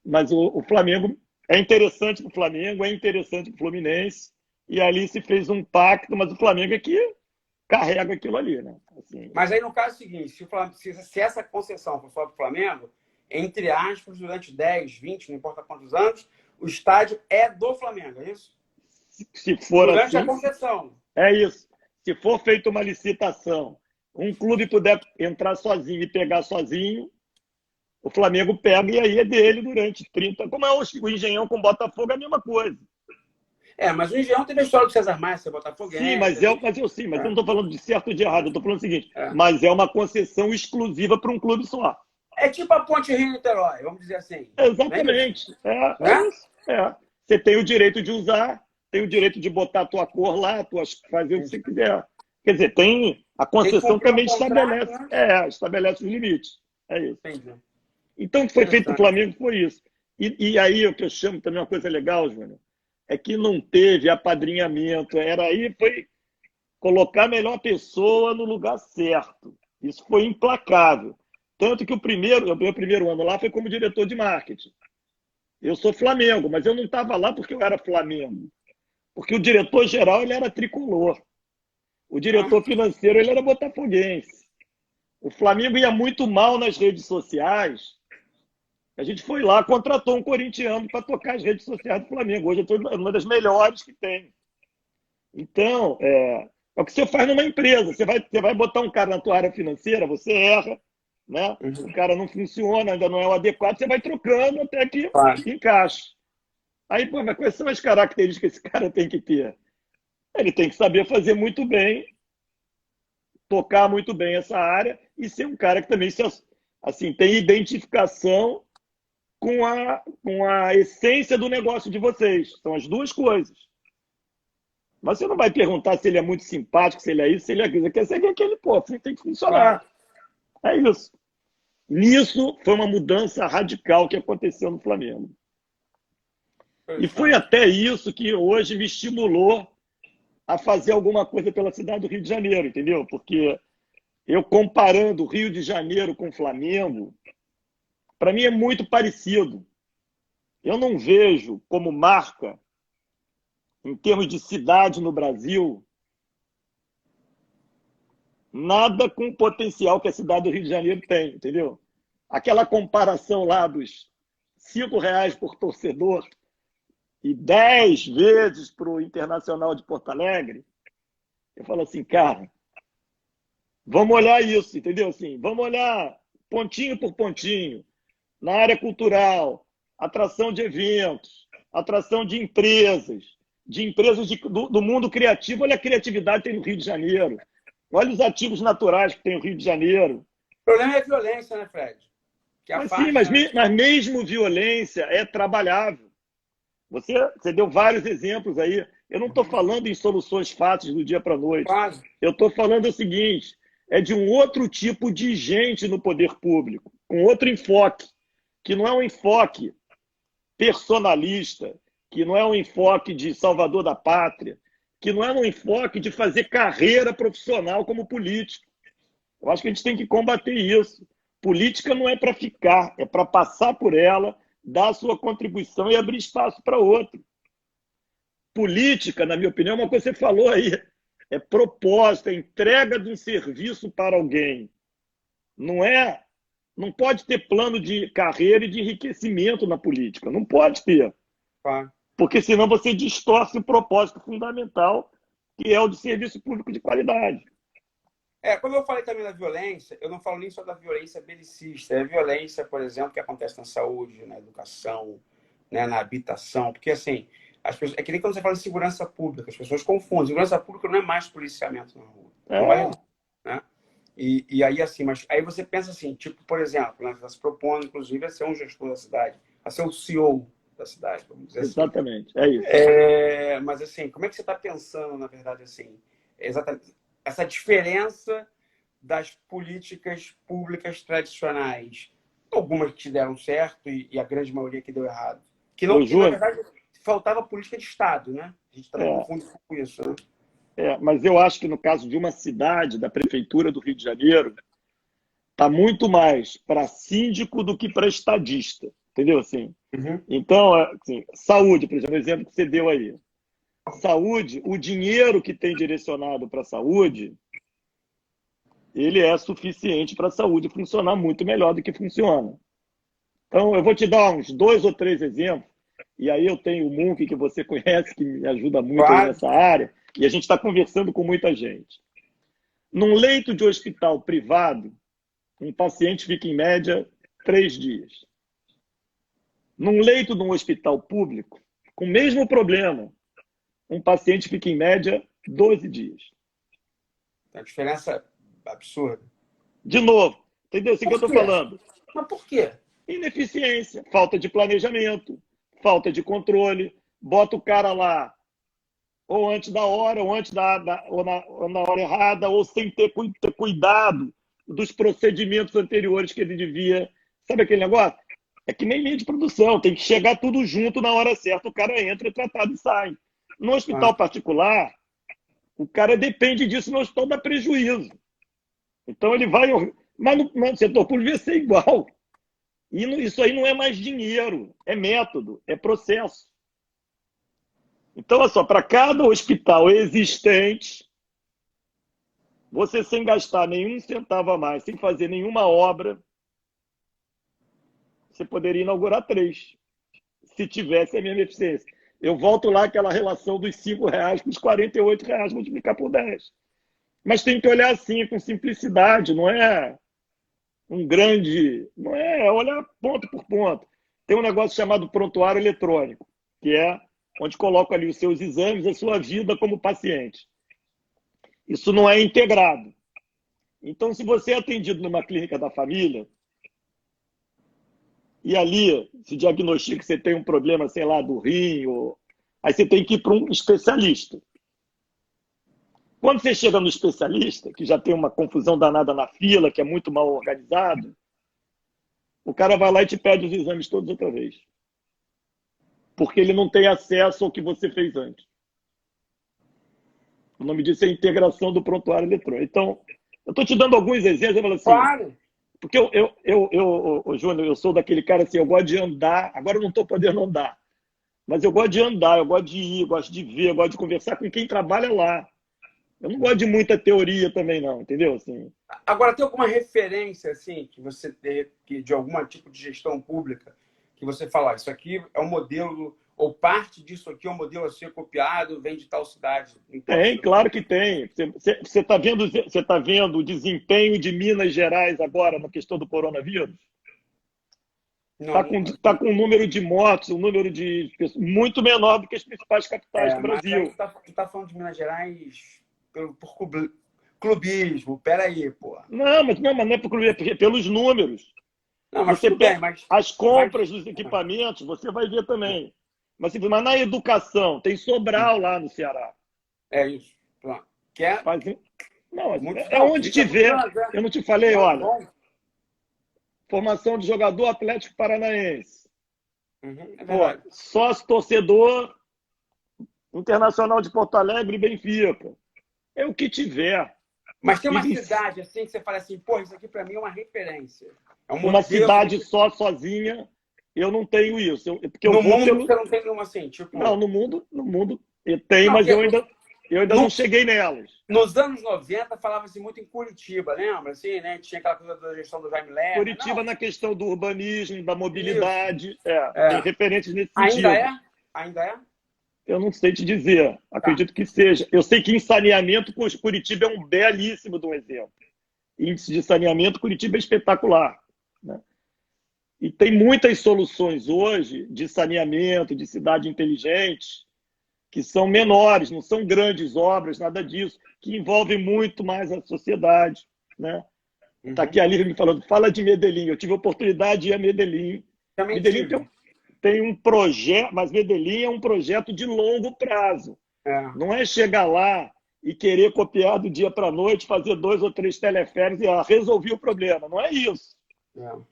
mas o Flamengo é interessante para o Flamengo, é interessante para o Fluminense, e ali se fez um pacto, mas o Flamengo é que carrega aquilo ali, né? Assim, mas aí no caso é o seguinte, se essa concessão for só para o Flamengo, entre aspas, durante 10, 20, não importa quantos anos, o estádio é do Flamengo, é isso? Se for durante assim, a concessão. É isso. Se for feita uma licitação, um clube puder entrar sozinho e pegar sozinho, o Flamengo pega e aí é dele durante 30. Como é o Engenhão com o Botafogo, é a mesma coisa. Mas o Engenhão teve a história do César Maia, ser Botafoguense. Sim, mas eu não estou falando de certo ou de errado, eu estou falando o seguinte, mas é uma concessão exclusiva para um clube só. É tipo a Ponte Rio-Niterói, vamos dizer assim. Exatamente. Isso. Você tem o direito de usar, tem o direito de botar a tua cor lá, fazer o que você quiser. Quer dizer, a concessão também estabelece os limites. É isso. Entendi. Então, o que foi feito no Flamengo foi isso. E aí, o que eu chamo também uma coisa legal, Júnior, é que não teve apadrinhamento. Foi colocar a melhor pessoa no lugar certo. Isso foi implacável. Tanto que o meu primeiro ano lá foi como diretor de marketing. Eu sou Flamengo, mas eu não estava lá porque eu era Flamengo. Porque o diretor-geral ele era tricolor. O diretor financeiro ele era botafoguense. O Flamengo ia muito mal nas redes sociais. A gente foi lá, contratou um corintiano para tocar as redes sociais do Flamengo. Hoje é uma das melhores que tem. Então, é o que você faz numa empresa. Você vai botar um cara na tua área financeira, você erra, né? O cara não funciona, ainda não é o adequado, você vai trocando até que encaixe. Aí, pô, mas quais são as características que esse cara tem que ter? Ele tem que saber fazer muito bem, tocar muito bem essa área e ser um cara que também assim, tem identificação com a essência do negócio de vocês. São as duas coisas. Mas você não vai perguntar se ele é muito simpático, se ele é isso, se ele é aquilo. Você quer saber que ele, pô, tem que funcionar. É isso. Nisso foi uma mudança radical que aconteceu no Flamengo. E foi até isso que hoje me estimulou a fazer alguma coisa pela cidade do Rio de Janeiro, entendeu? Porque eu comparando o Rio de Janeiro com o Flamengo, para mim é muito parecido. Eu não vejo como marca, em termos de cidade no Brasil, nada com o potencial que a cidade do Rio de Janeiro tem, entendeu? Aquela comparação lá dos R$ 5 por torcedor e 10 vezes para o Internacional de Porto Alegre, eu falo assim, cara, vamos olhar isso, entendeu? Assim, vamos olhar pontinho por pontinho, na área cultural, atração de eventos, atração de empresas do mundo criativo. Olha a criatividade que tem no Rio de Janeiro. Olha os ativos naturais que tem no Rio de Janeiro. O problema é a violência, né, Fred? Que mas sim, mas mesmo violência é trabalhável. Você deu vários exemplos aí. Eu não estou falando em soluções fáceis do dia para a noite. Quase. Eu estou falando o seguinte, é de um outro tipo de gente no poder público, com outro enfoque, que não é um enfoque personalista, que não é um enfoque de salvador da pátria, que não é um enfoque de fazer carreira profissional como político. Eu acho que a gente tem que combater isso. Política não é para ficar, é para passar por ela, dar a sua contribuição e abrir espaço para outro. Política, na minha opinião, é uma coisa que você falou aí. É propósito, é entrega de um serviço para alguém. Não pode ter plano de carreira e de enriquecimento na política. Não pode ter. Porque senão você distorce o propósito fundamental, que é o de serviço público de qualidade. Como eu falei também da violência, eu não falo nem só da violência belicista, é a violência, por exemplo, que acontece na saúde, na educação, né, na habitação, porque assim, as pessoas, é que nem quando você fala de segurança pública, as pessoas confundem. Segurança pública não é mais policiamento na rua. Não é, né? E aí, assim, mas aí você pensa assim, tipo, por exemplo, né, você está se propondo, inclusive, a ser um gestor da cidade, a ser o CEO da cidade, vamos dizer assim. Exatamente, é isso. Mas assim, como é que você está pensando, na verdade, assim, exatamente essa diferença das políticas públicas tradicionais, algumas que deram certo e a grande maioria que deu errado, que não, na verdade, faltava política de Estado, né? A gente também confunde com isso, né? Mas eu acho que no caso de uma cidade, da prefeitura do Rio de Janeiro, está muito mais para síndico do que para estadista, entendeu? Assim, Então, assim, saúde, por exemplo, o exemplo que você deu aí. Saúde, o dinheiro que tem direcionado para a saúde, ele é suficiente para a saúde funcionar muito melhor do que funciona. Então, eu vou te dar uns 2 ou 3 exemplos, e aí eu tenho o Munk, que você conhece, que me ajuda muito nessa área, e a gente está conversando com muita gente. Num leito de hospital privado, um paciente fica em média 3 dias. Num leito de um hospital público, com o mesmo problema, um paciente fica em média 12 dias. Tem uma diferença absurda. De novo, entendeu? Isso que eu estou falando. Mas por quê? Ineficiência, falta de planejamento, falta de controle, bota o cara lá ou antes da hora, ou na hora errada, ou sem ter cuidado dos procedimentos anteriores que ele devia. Sabe aquele negócio? É que nem linha de produção, tem que chegar tudo junto na hora certa, o cara entra, é tratado e sai. No hospital particular, o cara depende disso, no hospital dá prejuízo. Então ele vai... Mas no setor público devia ser igual. E isso aí não é mais dinheiro, é método, é processo. Então, olha só, para cada hospital existente, você sem gastar nenhum centavo a mais, sem fazer nenhuma obra, você poderia inaugurar 3, se tivesse a mesma eficiência. Eu volto lá àquela relação dos R$ 5 com os R$ 48, multiplicar por 10. Mas tem que olhar assim, com simplicidade, não é não é olhar ponto por ponto. Tem um negócio chamado prontuário eletrônico, que é onde coloca ali os seus exames, a sua vida como paciente. Isso não é integrado. Então, se você é atendido numa clínica da família, e ali se diagnostica que você tem um problema, sei lá, do rim, aí você tem que ir para um especialista. Quando você chega no especialista, que já tem uma confusão danada na fila, que é muito mal organizado, o cara vai lá e te pede os exames todos outra vez. Porque ele não tem acesso ao que você fez antes. O nome disso é integração do prontuário eletrônico. Então, eu estou te dando alguns exemplos, eu falo assim, Claro. porque Júnior, eu sou daquele cara assim, eu gosto de andar, agora eu não estou podendo andar, mas eu gosto de andar, eu gosto de ir, eu gosto de ver, eu gosto de conversar com quem trabalha lá. Eu não gosto de muita teoria também, não, entendeu? Assim, Agora, tem alguma referência, assim, que você tem, que de algum tipo de gestão pública, que você fala, isso aqui é um modelo, ou parte disso aqui é um modelo a ser copiado, vem de tal cidade? tem, claro que tem. Você tá vendo o desempenho de Minas Gerais agora na questão do coronavírus? Não, Tá com um número de mortes, um número de pessoas muito menor do que as principais capitais do mas aí Brasil. tu tá falando de Minas Gerais por clubismo. Peraí, pô. Não, mas não é pelos números. Não, mas Você tudo bem, pega as compras dos equipamentos, você vai ver também. Mas na educação, tem Sobral lá no Ceará. É isso. Pronto. Que é Não, muito é onde tiver. Eu não te falei, olha, bom. formação de jogador Atlético Paranaense. É Pô, sócio torcedor Internacional de Porto Alegre e Benfica. É o que tiver. Mas tem uma cidade assim que você fala assim, pô, isso aqui para mim é uma referência. É um uma cidade sozinha, eu não tenho isso. Porque no mundo você não tem nenhuma assim, tipo... Não, no mundo tem, mas eu ainda não cheguei nelas. Nos anos 90 falava-se muito em Curitiba, lembra? Assim, né? Tinha aquela coisa da gestão do Jaime Lerner. Curitiba na questão do urbanismo, da mobilidade, tem referências nesse sentido. Ainda é? Eu não sei te dizer, acredito que seja. Eu sei que em saneamento, Curitiba é um belíssimo de um exemplo. Índice de saneamento, Curitiba é espetacular. Né? E tem muitas soluções hoje de saneamento, de cidade inteligente, que são menores, não são grandes obras, nada disso, que envolvem muito mais a sociedade. Né? Está aqui a Lívia me falando, fala de Medellín. Eu tive a oportunidade de ir a Medellín. Medellín tem um projeto, mas Medellín é um projeto de longo prazo. Não é chegar lá e querer copiar do dia para a noite, fazer 2 ou 3 teleféricos e resolvi o problema. Não é isso.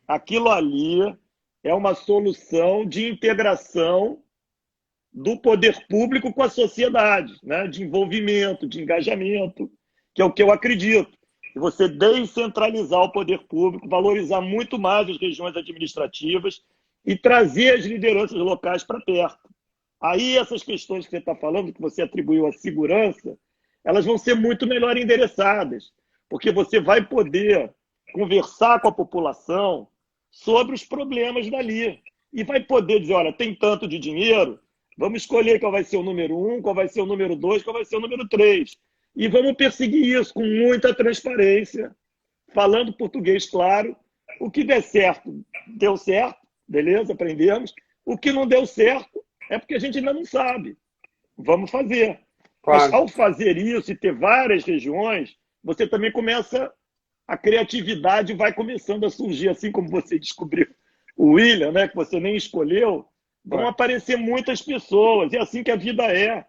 Aquilo ali é uma solução de integração do poder público com a sociedade, né? De envolvimento, de engajamento, que é o que eu acredito. E você descentralizar o poder público, valorizar muito mais as regiões administrativas e trazer as lideranças locais para perto. Aí essas questões que você está falando, que você atribuiu à segurança, elas vão ser muito melhor endereçadas, porque você vai poder conversar com a população sobre os problemas dali. E vai poder dizer, olha, tem tanto de dinheiro, vamos escolher qual vai ser o número 1, qual vai ser o número 2, qual vai ser o número 3. E vamos perseguir isso com muita transparência, falando português claro. O que der certo, deu certo, beleza, aprendemos. O que não deu certo é porque a gente ainda não sabe. Vamos fazer. Claro. Mas ao fazer isso e ter várias regiões, você também começa... A criatividade vai começando a surgir, assim como você descobriu o William, né, que você nem escolheu, vão aparecer muitas pessoas. É assim que a vida é.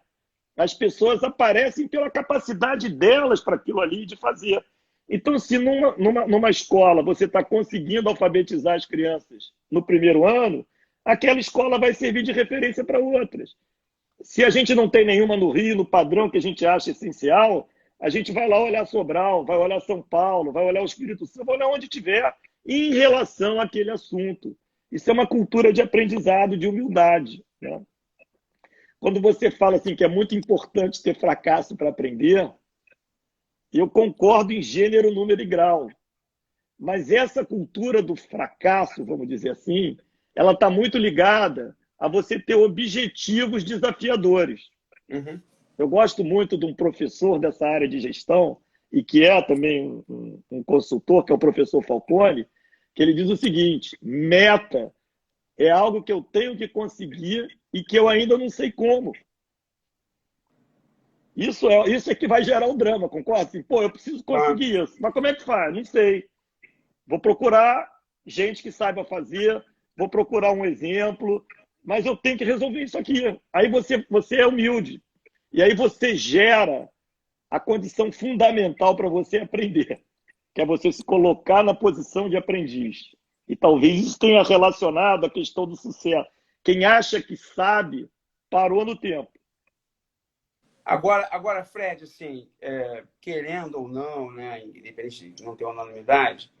As pessoas aparecem pela capacidade delas para aquilo ali de fazer. Então, se numa escola você está conseguindo alfabetizar as crianças no primeiro ano, aquela escola vai servir de referência para outras. Se a gente não tem nenhuma no Rio, no padrão que a gente acha essencial, a gente vai lá olhar Sobral, vai olhar São Paulo, vai olhar o Espírito Santo, vai olhar onde tiver em relação àquele assunto. Isso é uma cultura de aprendizado, de humildade. Né? Quando você fala assim que é muito importante ter fracasso para aprender, Eu concordo em gênero, número e grau. Mas essa cultura do fracasso, vamos dizer assim, ela está muito ligada a você ter objetivos desafiadores. Uhum. Eu gosto muito de um professor dessa área de gestão, e que é também um consultor, que é o professor Falcone, que ele diz o seguinte: meta é algo que eu tenho que conseguir e que eu ainda não sei como. Isso é que vai gerar um drama, concorda? Assim, pô, eu preciso Claro. conseguir isso. Mas como é que faz? Não sei. Vou procurar gente que saiba fazer, vou procurar um exemplo, mas eu tenho que resolver isso aqui. Aí você é humilde. E aí você gera a condição fundamental para você aprender, que é você se colocar na posição de aprendiz. E talvez isso tenha relacionado à questão do sucesso. Quem acha que sabe, parou no tempo. Agora, Fred, assim, querendo ou não, né, independente de não ter unanimidade,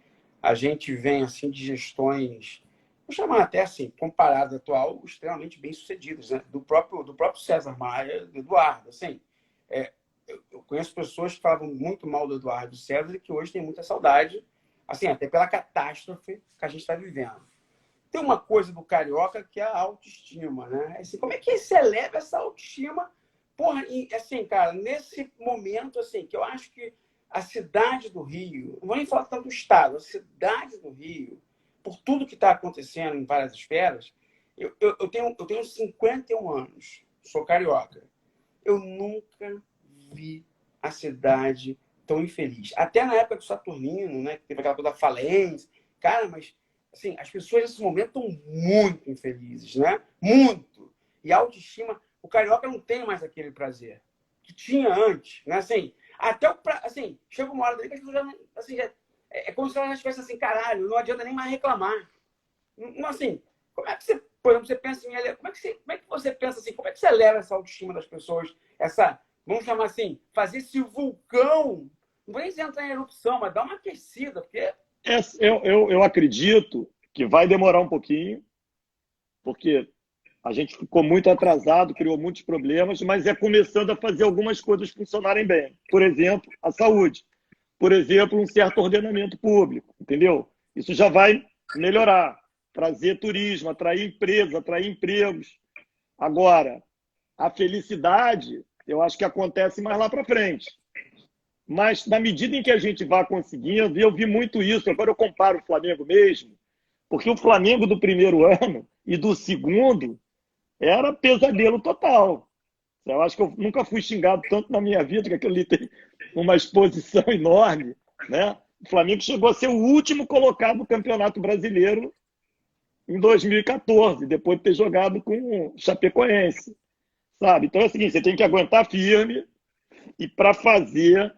a gente vem assim de gestões, vou chamar até assim, comparado à atual, extremamente bem-sucedidas, né? Do próprio César Maia, do Eduardo, assim. Eu conheço pessoas que falavam muito mal do Eduardo e do César e que hoje tem muita saudade, assim, até pela catástrofe que a gente está vivendo. Tem uma coisa do carioca que é a autoestima, né? Assim, como é que se eleva essa autoestima? Porra, e, assim, cara, nesse momento, assim, que eu acho que a cidade do Rio, não vou nem falar tanto do estado, a cidade do Rio, por tudo que está acontecendo em várias esferas, eu tenho 51 anos, sou carioca. Eu nunca vi a cidade tão infeliz. Até na época do Saturnino, né, que teve aquela coisa da falência. Cara, mas assim, as pessoas nesse momento estão muito infelizes, né? Muito. E a autoestima, o carioca não tem mais aquele prazer que tinha antes, né? Assim, até assim, chega uma hora daí que as pessoas já, assim, é como se elas já estivessem assim, caralho, não adianta nem mais reclamar. Não, assim, como é que você, por exemplo, você pensa em como é que você pensa assim, como é que você eleva essa autoestima das pessoas, vamos chamar assim, fazer esse vulcão, não vou nem dizer entrar em erupção, mas dar uma aquecida, porque Eu acredito que vai demorar um pouquinho, porque a gente ficou muito atrasado, criou muitos problemas, mas é começando a fazer algumas coisas funcionarem bem. Por exemplo, a saúde. Por exemplo, um certo ordenamento público, entendeu? Isso já vai melhorar, trazer turismo, atrair empresas, atrair empregos. Agora, a felicidade, eu acho que acontece mais lá para frente. Mas, na medida em que a gente vai conseguindo, e eu vi muito isso, agora eu comparo o Flamengo mesmo, porque o Flamengo do primeiro ano e do segundo era pesadelo total. Eu acho que eu nunca fui xingado tanto na minha vida, que aquilo ali tem uma exposição enorme, né? O Flamengo chegou a ser o último colocado no Campeonato Brasileiro em 2014, depois de ter jogado com o Chapecoense, sabe? Então é o seguinte, você tem que aguentar firme e para fazer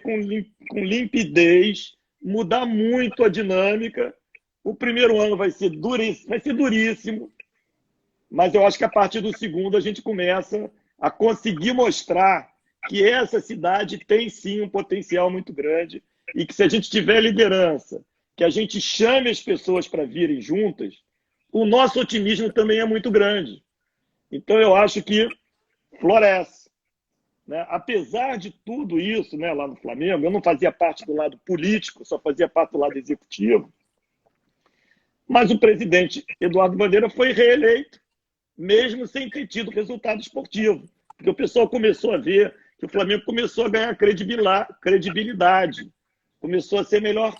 com limpidez, mudar muito a dinâmica. O primeiro ano vai ser duríssimo, mas eu acho que a partir do segundo a gente começa a conseguir mostrar que essa cidade tem sim um potencial muito grande e que se a gente tiver liderança, que a gente chame as pessoas para virem juntas, o nosso otimismo também é muito grande. Então eu acho que floresce. Né? Apesar de tudo isso, né, lá no Flamengo, eu não fazia parte do lado político, só fazia parte do lado executivo, mas o presidente Eduardo Bandeira foi reeleito, mesmo sem ter tido resultado esportivo. Porque o pessoal começou a ver que o Flamengo começou a ganhar credibilidade, começou a ser melhor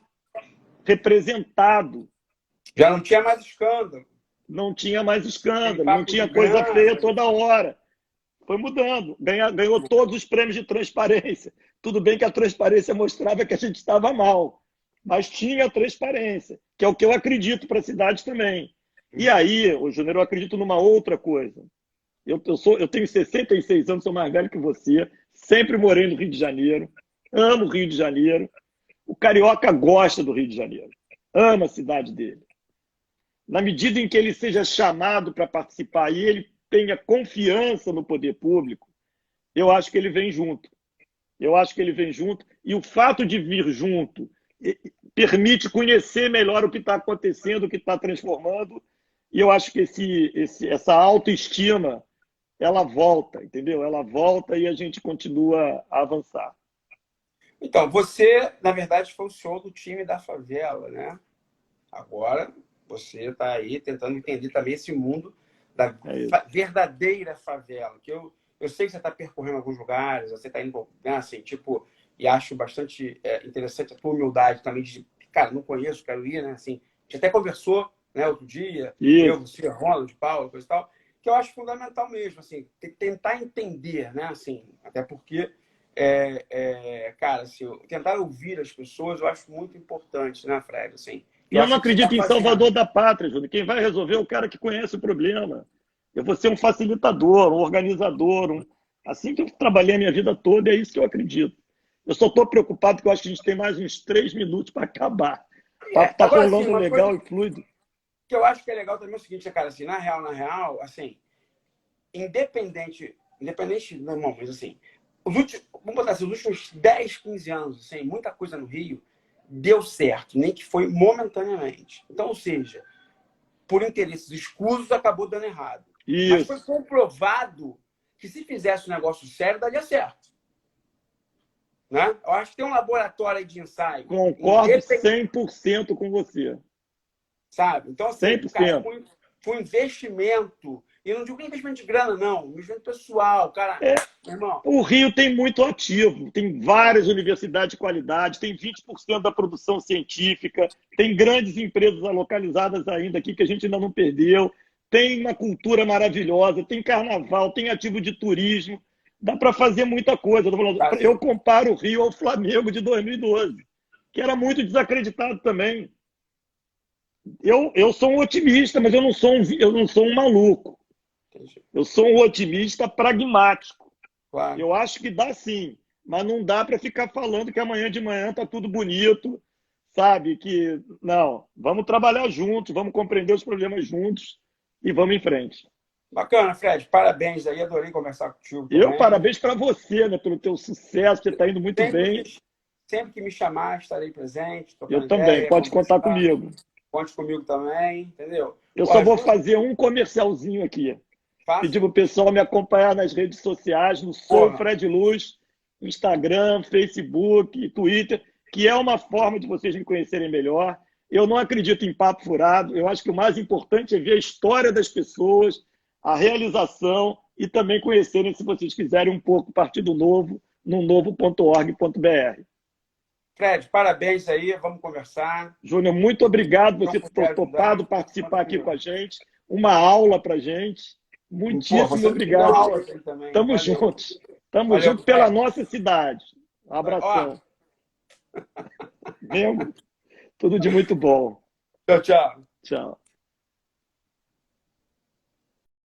representado. já não tinha mais escândalo. Não tinha mais Tem escândalo, não papo de tinha coisa grana. feia toda hora. Foi mudando, ganhou todos os prêmios de transparência. Tudo bem que a transparência mostrava que a gente estava mal, mas tinha transparência, que é o que eu acredito para a cidade também. E aí, o Júnior, eu acredito numa outra coisa. Eu tenho 66 anos, sou mais velho que você, sempre morei no Rio de Janeiro, amo o Rio de Janeiro. O carioca gosta do Rio de Janeiro, ama a cidade dele. Na medida em que ele seja chamado para participar e ele tenha confiança no poder público, eu acho que ele vem junto. Eu acho que ele vem junto. E o fato de vir junto permite conhecer melhor o que está acontecendo, o que está transformando. E eu acho que essa autoestima, ela volta, entendeu? Ela volta e a gente continua a avançar. Então, você, na verdade, foi o senhor do time da favela, né? Agora, você está aí tentando entender também esse mundo da verdadeira favela. Que eu sei que você está percorrendo alguns lugares, você está indo, né, assim, tipo, e acho bastante interessante a tua humildade também de, cara, não conheço, quero ir, né? Assim, a gente até conversou, né, outro dia, eu, você, Ronald, Paulo, coisa e tal, que eu acho fundamental mesmo, assim, tentar entender, né? Assim, até porque cara, assim, tentar ouvir as pessoas eu acho muito importante, né, Fred? Assim, E eu não acho que você está acredito em fazendo. salvador da pátria, Júnior. Quem vai resolver é o cara que conhece o problema. Eu vou ser um facilitador, um organizador. Assim que eu trabalhei a minha vida toda, é isso que eu acredito. Eu só estou preocupado porque eu acho que a gente tem mais uns 3 minutos para acabar. O papo está Agora, assim, rolando uma legal coisa e fluido. que eu acho que é legal também é o seguinte, cara, assim, na real, assim, independente, não, mas assim, vamos botar assim, os últimos 10, 15 anos, assim, muita coisa no Rio deu certo, nem que foi momentaneamente. Então, ou seja, por interesses escusos, acabou dando errado. Isso. Mas foi comprovado que se fizesse um negócio sério, daria certo. Né? Eu acho que tem um laboratório aí de ensaio. Concordo 100% com você. Sabe? Então, assim, 100%. cara, foi um investimento. E eu não digo nem investimento de grana, não. Investimento pessoal, cara. Meu irmão. O Rio tem muito ativo, tem várias universidades de qualidade, tem 20% da produção científica, tem grandes empresas localizadas ainda aqui que a gente ainda não perdeu, tem uma cultura maravilhosa, tem carnaval, tem ativo de turismo, dá para fazer muita coisa. Eu comparo o Rio ao Flamengo de 2012, que era muito desacreditado também. Eu sou um otimista, mas eu não sou um maluco. Eu sou um otimista pragmático. Claro. Eu acho que dá sim, mas não dá para ficar falando que amanhã de manhã tá tudo bonito, sabe? Que não, vamos trabalhar juntos, vamos compreender os problemas juntos e vamos em frente. Bacana, Fred. Parabéns aí, adorei conversar contigo também. Parabéns para você, né, pelo teu sucesso, você está indo muito bem. Sempre que me chamar, estarei presente. Eu também, pode contar comigo. Conte comigo também, entendeu? Eu só vou fazer um comercialzinho aqui. Pedir para o pessoal me acompanhar nas redes sociais, no Sou Fred Luz, Instagram, Facebook, Twitter, que é uma forma de vocês me conhecerem melhor. Eu não acredito em papo furado. Eu acho que o mais importante é ver a história das pessoas, a realização e também conhecerem, se vocês quiserem, um pouco o Partido Novo, no novo.org.br. Fred, parabéns aí, vamos conversar. Júnior, muito obrigado por você ter topado participar aqui com a gente. Uma aula para a gente. Muitíssimo obrigado. Tamo juntos. Tamo junto pela nossa cidade. Um abração. Mesmo. Tudo de muito bom. Tchau, tchau. Tchau.